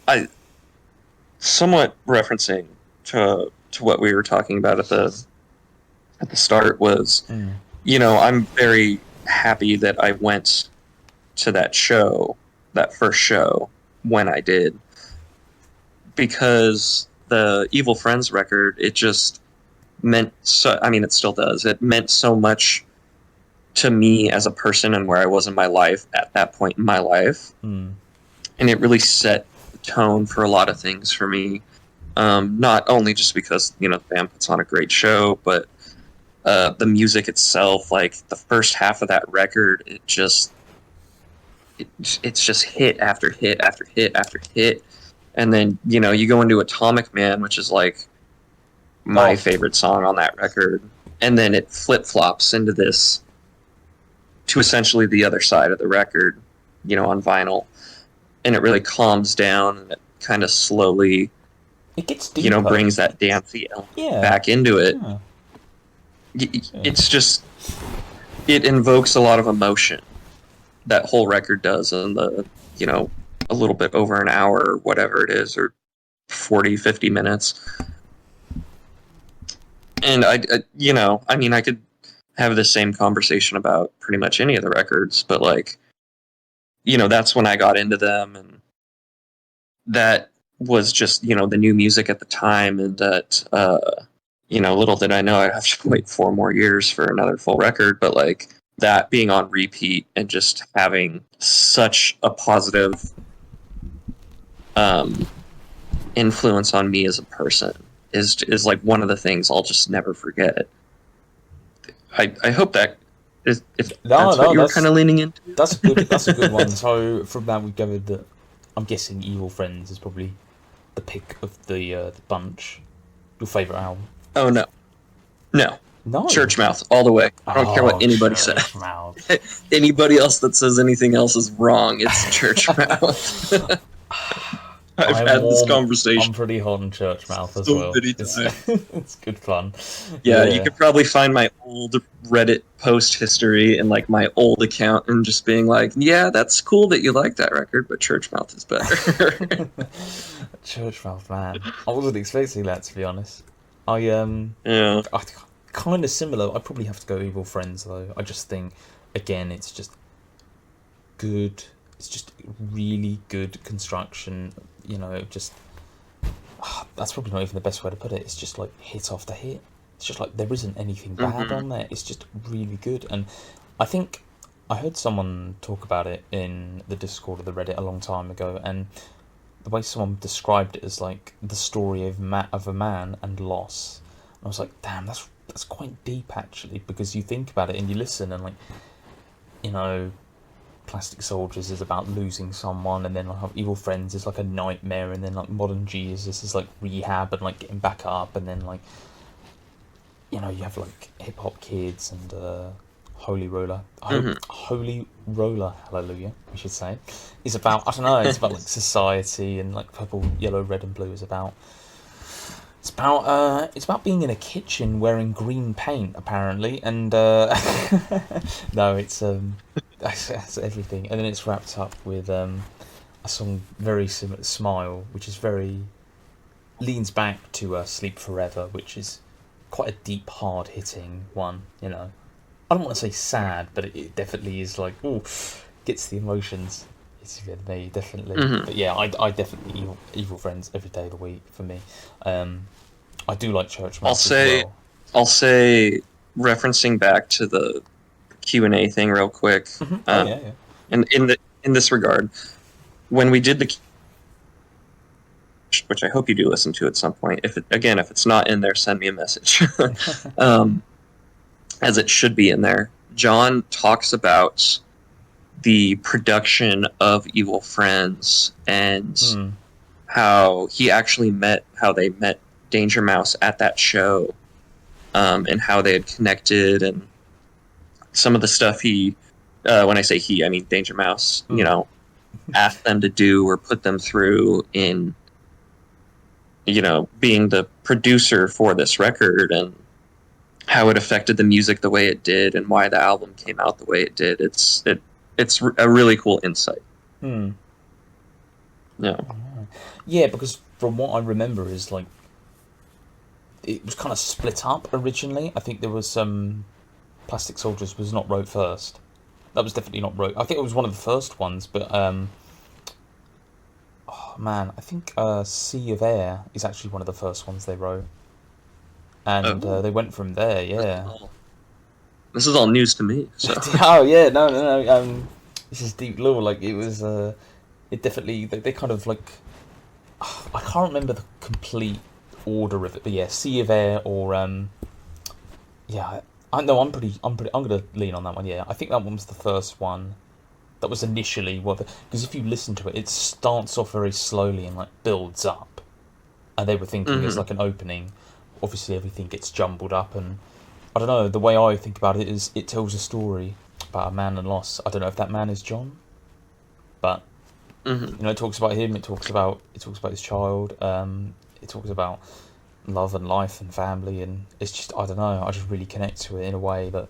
I somewhat referencing to what we were talking about at the start was, Mm. I'm very happy that I went to that show, that first show when I did, because the Evil Friends record, it just meant so. I mean, it still does. It meant so much to me as a person and where I was in my life at that point in my life, Mm. and it really set the tone for a lot of things for me. Not only just because the band puts on a great show, but the music itself, like the first half of that record, it's just hit after hit after hit after hit, and then you go into Atomic Man, which is like my Oh, favorite song on that record, and then it flip flops into this to essentially the other side of the record, on vinyl, and it really calms down and it kind of slowly, it gets deeper. brings that dancey element Yeah. back into it. Yeah. Yeah. It's just it invokes a lot of emotion. That whole record does, and a little bit over an hour or whatever it is, or 40, 50 minutes. And I mean, I could have the same conversation about pretty much any of the records, but like, that's when I got into them, and that was just, the new music at the time, and that, little did I know I'd have to wait 4 more years for another full record, but like, that being on repeat and just having such a positive um, influence on me as a person is like one of the things I'll just never forget. I hope that is if No, that's what no, you were kind of leaning into. that's a good. That's a good one. So from that we gathered that I'm guessing Evil Friends is probably the pick of the bunch. Your favourite album? Oh no, no, No. Church Mouth all the way. I don't care what Oh, anybody Church says. Mouth. Anybody else that says anything else is wrong. It's Church Mouth. I've I'm had this warm. I'm conversation pretty hot on Church Mouth as so well. many It's times. it's good fun. Yeah, you Yeah. could probably find my old Reddit post history and like my old account and just being like, yeah, that's cool that you like that record, but Church Mouth is better. Church Mouth, man. I wasn't expecting that, to be honest. I Yeah. I kind of similar. I probably have to go Evil Friends though. I just think again, it's just good. It's just really good construction. Just that's probably not even the best way to put it. It's just like hit after hit. It's just like there isn't anything bad Hmm. on there. It's just really good. And I think I heard someone talk about it in the Discord of the Reddit a long time ago, and the way someone described it as like the story of a man and loss. And I was like, damn, that's quite deep actually, because you think about it and you listen and like, you know, Plastic Soldiers is about losing someone, and then like Evil Friends is like a nightmare, and then like Modern Jesus is like rehab and like getting back up, and then like you have like Hip Hop Kids and Holy Roller, Hmm. Holy Roller, Hallelujah, we should say, is about I don't know, it's about like society, and like Purple, Yellow, Red, and Blue is about It's about being in a kitchen wearing green paint apparently, and no, that's everything, and then it's wrapped up with a song very similar, "Smile," which is very leans back to "Sleep Forever," which is quite a deep, hard hitting one. I don't want to say sad, but it definitely is like, ooh, gets the emotions. It's with me definitely, Hmm. but yeah, I definitely evil friends every day of the week for me. Um, I do like church I'll mouse as say, well. I'll say, referencing back to the Q&A thing real quick. Oh Um, yeah, yeah. in this regard, when we did the, which I hope you do listen to at some point. If it's not in there, send me a message. um, as it should be in there. John talks about the production of Evil Friends and Hmm. how they met Danger Mouse at that show, and how they had connected, and some of the stuff when I say he, I mean Danger Mouse, Hmm. asked them to do or put them through in, being the producer for this record, and how it affected the music the way it did, and why the album came out the way it did. It's a really cool insight. Hmm. Yeah. Yeah, because from what I remember is like it was kind of split up originally. I think there was some Plastic Soldiers was not wrote first. That was definitely not wrote. I think it was one of the first ones, but oh man, I think Sea of Air is actually one of the first ones they wrote, and Oh, they went from there. this is Yeah. all this is all news to me. So. Oh yeah, no, no, no. This is deep lore. Like it was. It definitely they kind of like I can't remember the complete order of it, but yeah, Sea of Air or yeah, I know I'm gonna lean on that one. Yeah, I think that one was the first one that was initially what because if you listen to it, it starts off very slowly and like builds up, and they were thinking as Hmm. like an opening. Obviously, everything gets jumbled up, and I don't know. The way I think about it is it tells a story about a man and loss. I don't know if that man is John, but Hmm. it talks about him. It talks about his child. It talks about love and life and family, and it's just I don't know. I just really connect to it in a way that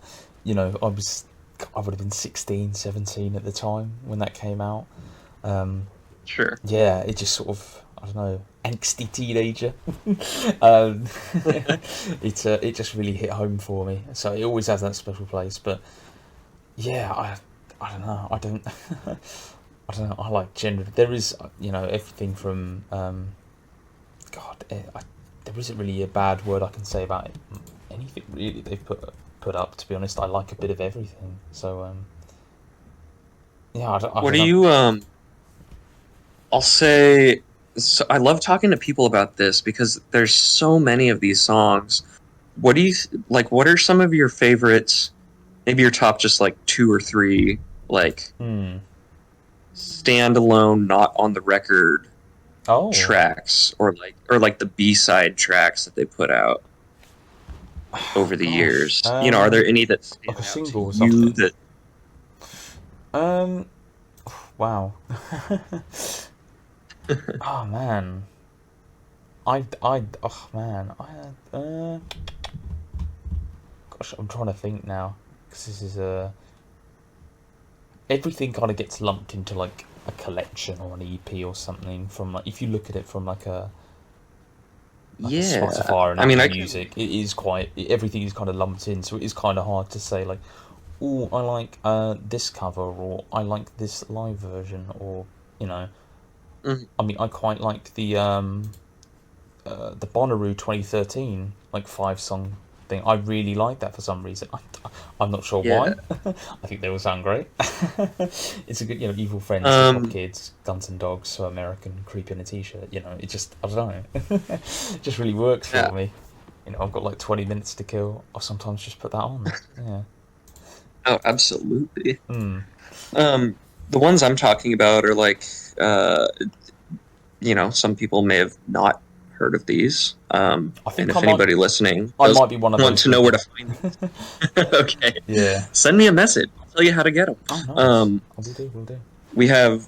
I would have been 16, 17 at the time when that came out. Um, Sure. yeah, it just sort of I don't know angsty teenager. um, it just really hit home for me. So it always has that special place. But yeah, I don't know. I don't. I don't know. I like generally. There is, everything from God. There isn't really a bad word I can say about it. Anything really they've put up. To be honest, I like a bit of everything. So yeah, I What don't do know. you I'll say, so I love talking to people about this because there's so many of these songs. What do you like? What are some of your favorites? Maybe your top, just like two or three, like Hmm. standalone, not on the record Oh, tracks, or like the B-side tracks that they put out over the gosh. years. Are there any that Like a stand out to single or you something. that? Um. Wow. Oh man. Oh man. Gosh, I'm trying to think now because this is everything kind of gets lumped into like a collection or an EP or something from like if you look at it from like a Yeah, Spotify and I mean, Apple I can. Music, it is quite everything is kind of lumped in, so it is kind of hard to say like, oh, I like this cover or I like this live version or you know, Mhm. I mean, I quite like the Bonnaroo 2013 like 5 song thing. I really like that for some reason. I'm not sure Yeah. why. I think they all sound great. It's a good, Evil Friends, Hip Hop Um. Kids, Guns and Dogs, So American, Creep in a T-shirt. It just I don't know, it just really works Yeah. for me. I've got like 20 minutes to kill. I'll sometimes just put that on. Yeah. Oh, absolutely. Hmm. The ones I'm talking about are like, uh, some people may have not heard of these. I And think I if might anybody listening I does might be one of want those to know where people. to find these, okay, Yeah. send me a message. I'll tell you how to get them. Oh, nice. Um, I will do. Will do. we have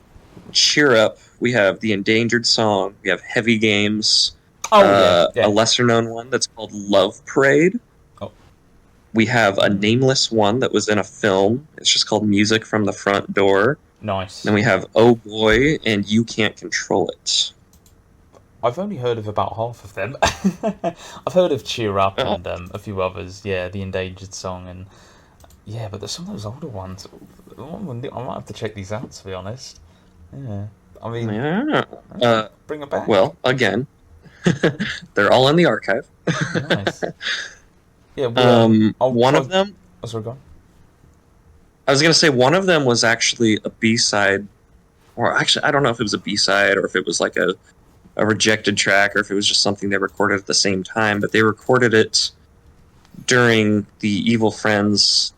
Cheer Up. We have The Endangered Song. We have Heavy Games. Oh yeah, A yeah. lesser known one that's called Love Parade. Oh, We have a nameless one that was in a film. It's just called Music from the Front Door. Then nice. we have Oh Boy and You Can't Control It. I've only heard of about half of them. I've heard of Cheer Up Oh, and a few others. Yeah, the Endangered Song and yeah, but there's some of those older ones. I might have to check these out to be honest. Yeah, I mean, yeah. bring it back. Well, again, they're all in the archive. Nice. Yeah, we'll. I'll One try. of them, Oh, sorry, go on. I was going to say, one of them was actually a B side, or actually, I don't know if it was a B side or if it was like a rejected track or if it was just something they recorded at the same time, but they recorded it during the Evil Friends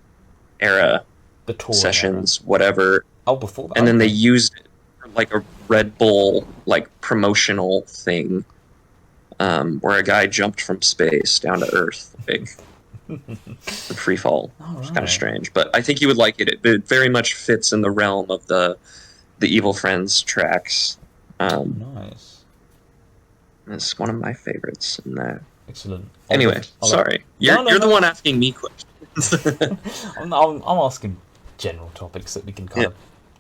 era The touring era. sessions, whatever, Oh, before that. and then they Okay. used it for like a Red Bull like promotional thing, where a guy jumped from space down to Earth, big free fall. All It's kind of right. strange, but I think you would like it. It very much fits in the realm of the Evil Friends tracks. Nice. It's one of my favorites in that. Excellent. Anyway, sorry. No, no, You're the no. one asking me questions. I'm asking general topics that we can kind Yeah. of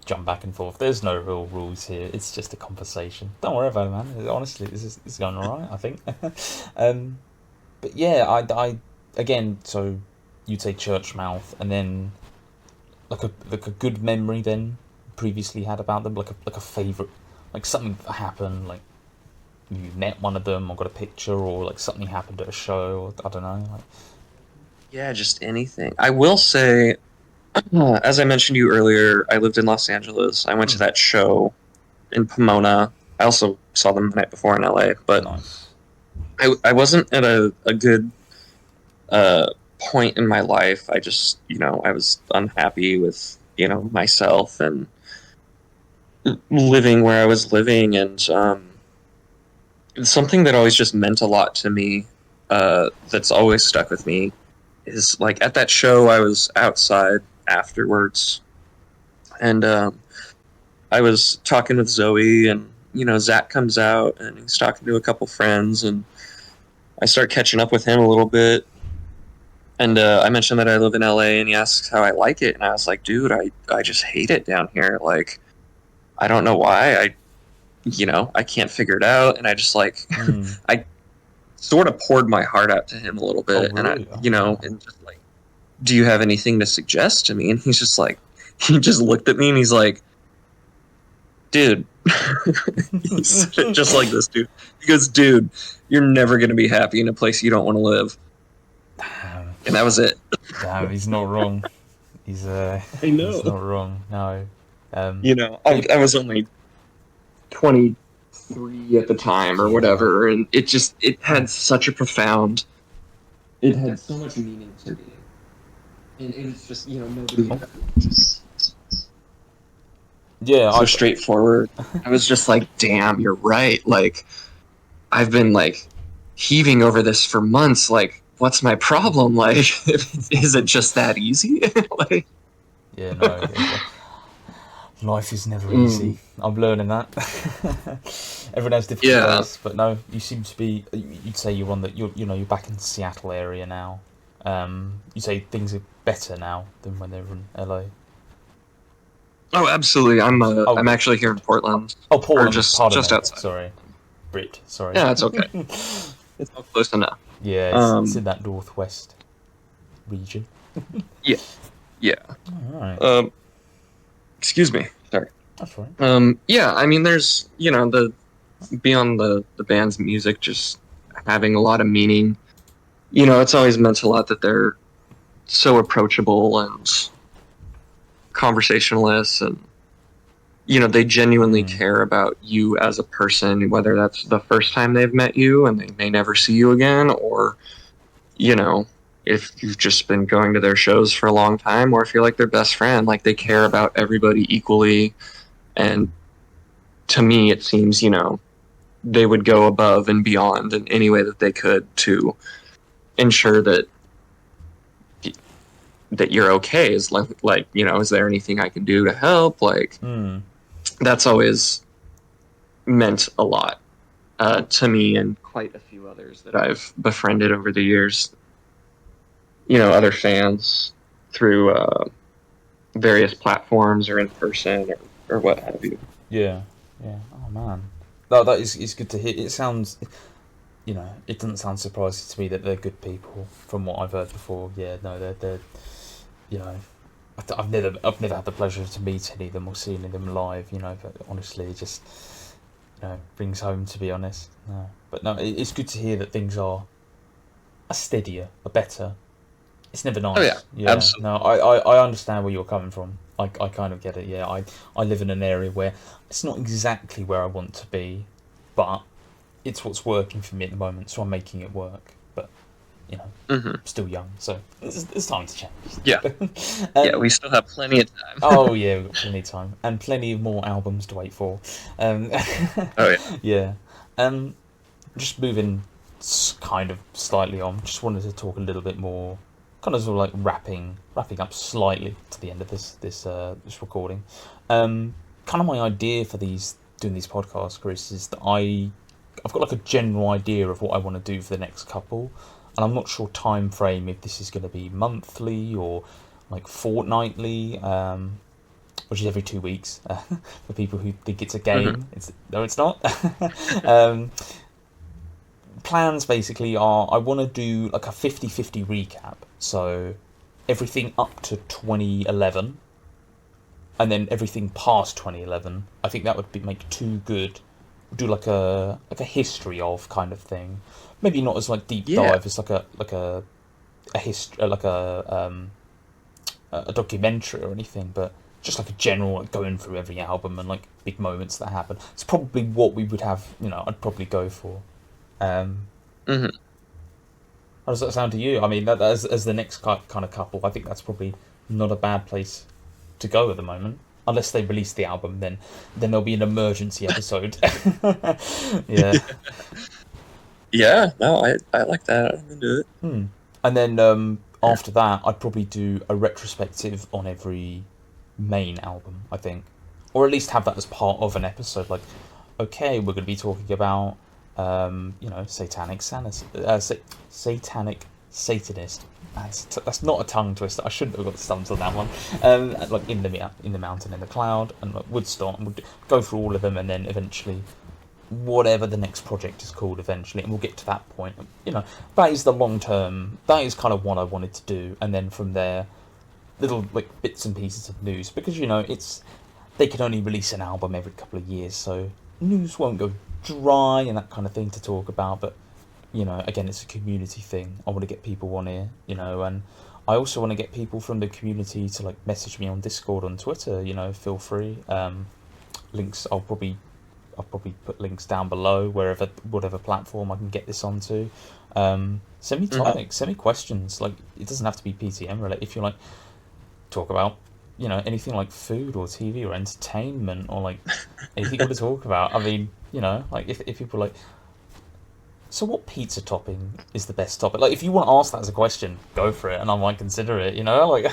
jump back and forth. There's no real rules here. It's just a conversation. Don't worry about it, man. Honestly, this is going all right. I think. um, but yeah, I again. So you'd say church mouth, and then like a good memory then previously had about them, like a favorite, like something that happened, like you met one of them or got a picture, or like something happened at a show, or I don't know. Like, Yeah, just anything. I will say, as I mentioned to you earlier, I lived in Los Angeles. I went to hmm, that show in Pomona. I also saw them the night before in LA, but nice. I wasn't at a good uh, point in my life. I just, I was unhappy with, myself and living where I was living. And something that always just meant a lot to me, that's always stuck with me, is like at that show, I was outside afterwards. And I was talking with Zoe, and, Zach comes out and he's talking to a couple friends. And I start catching up with him a little bit. And I mentioned that I live in LA, and he asks how I like it. And I was like, dude, I just hate it down here. Like, I don't know why. I can't figure it out. And I just like, Hmm. I sort of poured my heart out to him a little Oh bit. And really? Oh wow. and just like, do you have anything to suggest to me? And he's just like, he just looked at me and he's like, dude, he said it just like this, dude. He goes, dude, you're never going to be happy in a place you don't want to live. Damn, And that was it. damn, he's not wrong. He's I he's know. not wrong. No. I, It, I was only 23 at the time or yeah. whatever, and it had such a profound, it had so much meaning to me. And it was just, nobody Oh, just yeah. so straightforward. I was just like, damn, you're right. Like, I've been like heaving over this for months. Like, what's my problem? Like, is it just that easy? Like, Yeah. No. Life is never easy. mm, I'm learning that. Everyone has different yeah. ways, but no, you seem to be. You'd say you're on the. You're back in the Seattle area now. You say things are better now than when they were in LA. Oh, absolutely. Oh, I'm good. actually here in Portland, Oh, or Portland. Pardon just me. outside. Sorry, Brit. Sorry. Yeah, it's okay. It's all close enough. Yeah, it's in Um, that northwest region. yeah, yeah. All right, Um, excuse me. Sorry. that's right. Yeah. I mean, there's the beyond the band's music just having a lot of meaning. It's always meant a lot that they're so approachable and conversationalist, and they genuinely Hmm. care about you as a person, whether that's the first time they've met you and they may never see you again, or you know if you've just been going to their shows for a long time, or if you're like their best friend. Like, they care about everybody equally. And to me, it seems they would go above and beyond in any way that they could to ensure that you're okay. Is like, is there anything I can do to help? Like, Hmm. that's always meant a lot. to me and quite a few others that I've befriended over the years. You know, other fans through various platforms or in person or what have you. Yeah, yeah. Oh man, no, that is it's good to hear. It sounds, it doesn't sound surprising to me that they're good people from what I've heard before. Yeah, no, they're you know, I've never had the pleasure to meet any of them or see any of them live. But honestly, it just brings home, to be honest. No, but no, it's good to hear that things are steadier, are better. It's never Oh yeah, nice. Yeah, absolutely. no, I understand where you're coming from. I kind of get it. Yeah, I live in an area where it's not exactly where I want to be, but it's what's working for me at the moment, so I'm making it work. But Hmm. I'm still young, so it's time to Yeah, change. yeah, we still have plenty of time. Oh yeah, we've got plenty of time and plenty of more albums to wait for. Um, Oh yeah. yeah. Um, just moving kind of slightly on. Just wanted to talk a little bit more, kind of sort of like wrapping up slightly to the end of this recording. Kind of my idea for doing these podcasts, Chris, is that I've got like a general idea of what I want to do for the next couple, and I'm not sure time frame if this is going to be monthly or like fortnightly, which is every 2 weeks for people who think it's a Hmm. game. It's not. um, Plans basically are I want to do like a 50-50 recap. So everything up to 2011 and then everything past 2011. I think that would make too good. Do like a history of kind of thing. Maybe not as like deep Yeah. dive as like a history like a documentary or anything, but just like a general like going through every album and like big moments that happen. It's probably what we would have. I'd probably go for. Um, Hmm. How does that sound to you? I mean, as the next kind of couple, I think that's probably not a bad place to go at the moment. Unless they release the album, then there'll be an emergency episode. Yeah. Yeah. No, I like that. I'm into it. Hmm. And then after that, I'd probably do a retrospective on every main album, I think, or at least have that as part of an episode. Like, okay, we're going to be talking about, satanic satanist. That's not a tongue twister. I shouldn't have got stumped on that one. Like in the mountain in the cloud and like Woodstock, and we'll go through all of them, and then eventually whatever the next project is called eventually, and we'll get to that point. That is the long term. That is kind of what I wanted to do, and then from there, little like bits and pieces of news, because it's they can only release an album every couple of years, so news won't go dry and that kind of thing to talk about. But again, it's a community thing. I want to get people on here, and I also want to get people from the community to like message me on Discord, on Twitter. Feel free. Links I'll probably put links down below whatever platform I can get this onto. Send me Hmm. topics, send me questions. Like it doesn't have to be PTM related. If you like talk about anything like food or TV or entertainment or like anything you want to talk about. I mean, like if people are like, so what pizza topping is the best topping? Like if you want to ask that as a question, go for it, and I might consider it. Like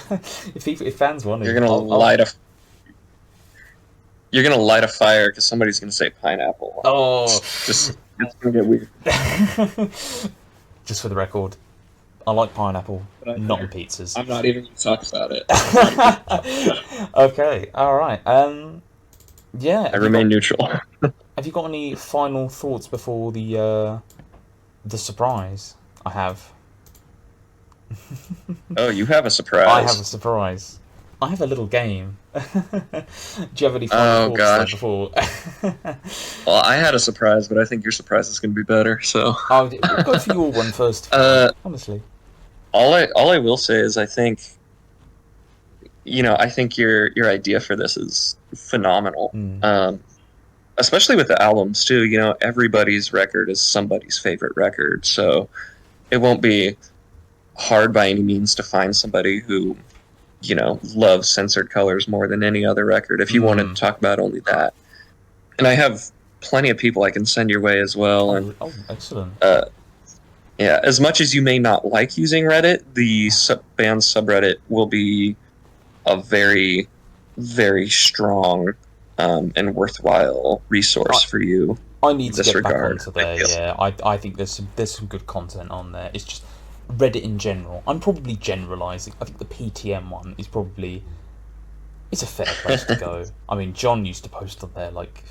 if fans want You're to, gonna I'll light a you're gonna light a fire because somebody's gonna say pineapple. oh. It's gonna get weird. Just for the record, I like pineapple, But I not on figured pizzas. I'm not even gonna talk about it. I'm not even gonna talk about it. Okay, all right. Yeah. I Have you got remain neutral. Have you got any final thoughts before the surprise? I have. Oh, you have a I have a surprise. surprise. I have a little game. Do you have any final Oh thoughts though gosh. before? Well, I had a surprise, but I think your surprise is gonna be better. So, Oh, we'll go for your one first if you like. uh, Honestly. all I will say is I think your idea for this is phenomenal. Mm. Especially with the albums too. Everybody's record is somebody's favorite record, so it won't be hard by any means to find somebody who loves Censored Colors more than any other record. If you want to Mm. talk about only that, and I have plenty of people I can send your way as well. And Oh, excellent. uh, yeah, as much as you may not like using Reddit, the band subreddit will be a very, very strong and worthwhile resource I, for you. I need to get back disregard. onto there. Yeah, I think there's some good content on there. It's just Reddit in general. I'm probably generalising. I think the PTM one is probably it's a fair place to go. I mean, John used to post on there like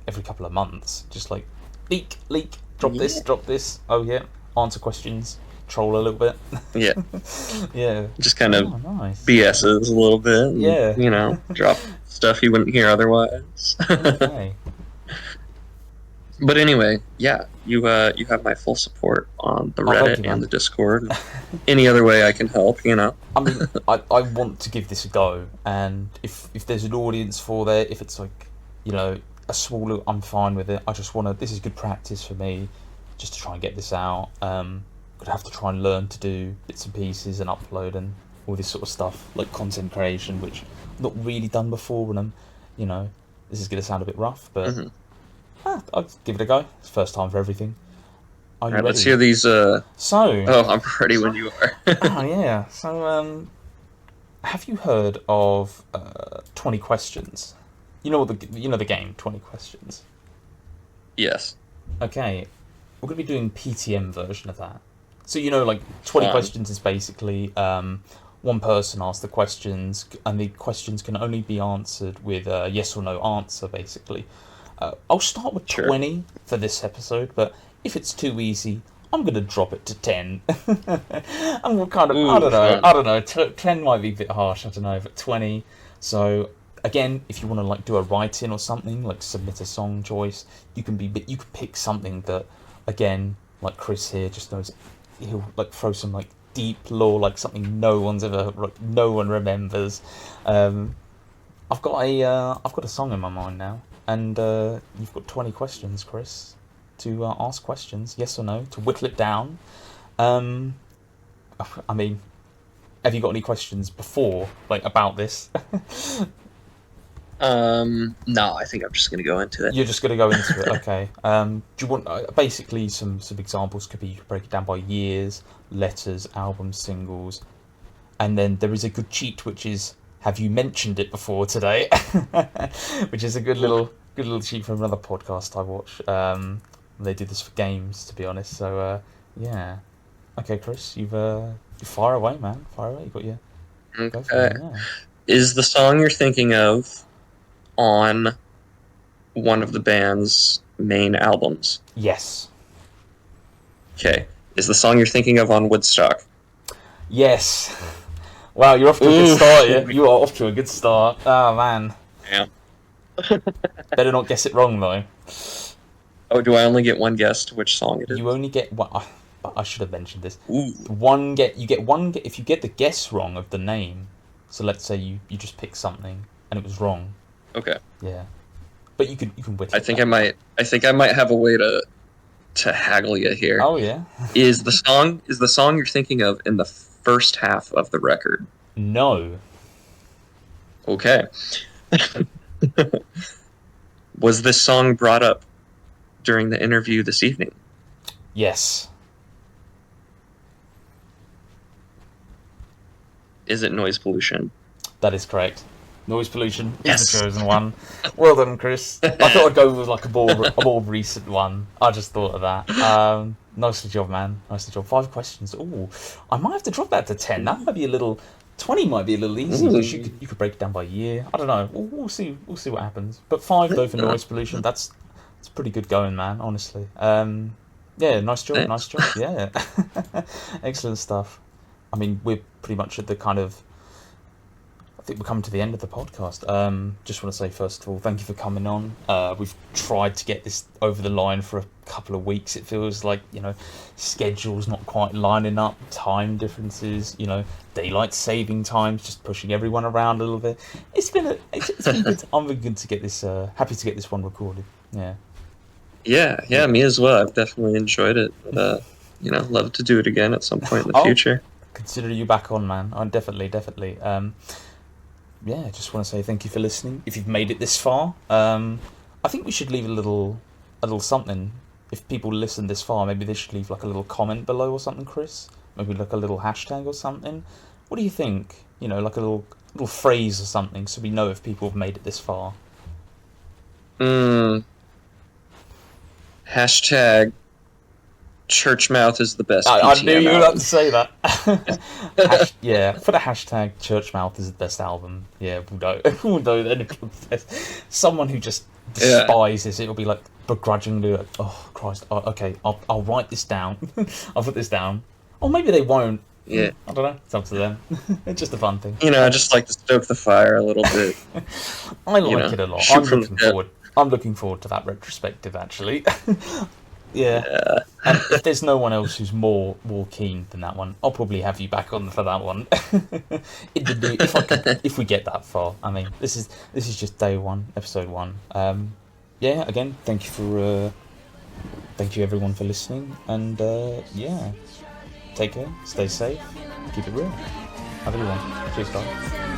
every couple of months, just like leak, drop this, Yeah. drop this. Oh yeah, answer questions, troll a little bit. Yeah. Yeah. Just kind of Oh, nice. BS's a little bit, and Yeah. drop stuff you wouldn't hear otherwise. Okay. But anyway, yeah, you have my full support on the Oh, thank Reddit you, and man. the Discord. Any other way I can help. I mean, I want to give this a go, and if there's an audience for there, if it's like, a smaller, I'm fine with it. I just want to. This is good practice for me, just to try and get this out. Gonna have to try and learn to do bits and pieces and upload and all this sort of stuff, like content creation, which I've not really done before. And this is gonna sound a bit rough, but Hmm. I'll give it a go. It's first time for everything. Are All you right, let's ready? hear these. Oh, So, I'm ready when you are. oh yeah. So, have you heard of 20 questions? The game 20 questions. Yes, Okay, we're gonna be doing PTM version of that. So like 20 fun. questions is basically one person asks the questions, and the questions can only be answered with a yes or no answer. Basically, I'll start with Sure. 20 for this episode, but if it's too easy, I'm gonna drop it to 10. I'm kind of Ooh, fun. I don't know. 10 might be a bit harsh. I don't know, but 20. So again, if you want to like do a write-in or something, like submit a song choice, you can pick something that, again, like Chris here just knows. He'll like throw some like deep lore, like something no one's ever, like no one remembers. Um, I've got a song in my mind now, and you've got 20 questions, Chris, to ask questions, yes or no, to whittle it down. Um, I mean, have you got any questions before, like about this? No, I think I'm just gonna go into it. You're just going to go into it, okay. Do you want basically some examples? Could be you could break it down by years, letters, albums, singles, and then there is a good cheat which is have you mentioned it before today, which is a Ooh. good little cheat from another podcast I watch. They do this for games, to be honest. So yeah, okay, Chris, you fire away, man, fire away. You got your go for Okay. it, yeah. Is the song you're thinking of on one of the band's main albums? Yes, Okay. Is the song you're thinking of on Woodstock? yes. Wow, you're off to a good Ooh. start. Yeah, you are off to a good start. Oh man. Yeah. Better not guess it wrong though. Oh, do I only get one guess to which song it You is? only get one. I should have mentioned this. Ooh. You get one. If you get the guess wrong of the name, so let's say you just picked something and it was wrong. Okay. Yeah, but you can whittle I it think down. I think I might have a way to haggle you here. Oh yeah. Is the song you're thinking of in the first half of the record? No. Okay. Was this song brought up during the interview this evening? Yes. Is it Noise Pollution? That is correct. Noise pollution is the Yes. chosen one. Well done, Chris. I thought I'd go with like a more recent one. I just thought of that. Nicely job, man. Nicely job. 5 questions. Ooh, I might have to drop that to 10. That might be a little. 20 might be a little easy because Ooh. you could break it down by year. I don't know. We'll see. We'll see what happens. But 5 though for noise pollution. That's pretty good going, man. Honestly. Yeah. Nice job. Nice Thanks. job. Yeah. Excellent stuff. I mean, we're pretty much at the kind of. I think we're coming to the end of the podcast. Just want to say, first of all, thank you for coming on. We've tried to get this over the line for a couple of weeks. It feels like, schedules not quite lining up, time differences, daylight saving times, just pushing everyone around a little bit. It's been good. I'm good to get this, happy to get this one recorded. Yeah. Yeah, me as well. I've definitely enjoyed it. Love to do it again at some point in the Oh, future. consider you back on, man. I definitely. Yeah, just want to say thank you for listening. If you've made it this far, I think we should leave a little something. If people listen this far, maybe they should leave like a little comment below or something, Chris. Maybe like a little hashtag or something. What do you think? Like a little phrase or something, so we know if people have made it this far. Mm, Hashtag Churchmouth is the best I knew PTM you were about album. to say that. Yeah, put a hashtag Churchmouth is the best album. Yeah, we'll know. We'll know then. Someone who just Yeah. despises it will be like begrudgingly like, oh Christ, oh, okay, I'll write this down. I'll put this down. Or maybe they won't. Yeah. I don't know. It's up to them. It's just a fun thing. You know, I just like to stoke the fire a little bit. I You like know, it a lot. shoot from the hip. I'm looking forward to that retrospective actually. Yeah. Yeah. And if there's no one else who's more keen than that one, I'll probably have you back on for that one. If we get that far. I mean, this is just day one, episode one. Yeah. Again, thank you everyone for listening, and yeah, take care, stay safe, keep it real. Have a good one. Cheers, guys.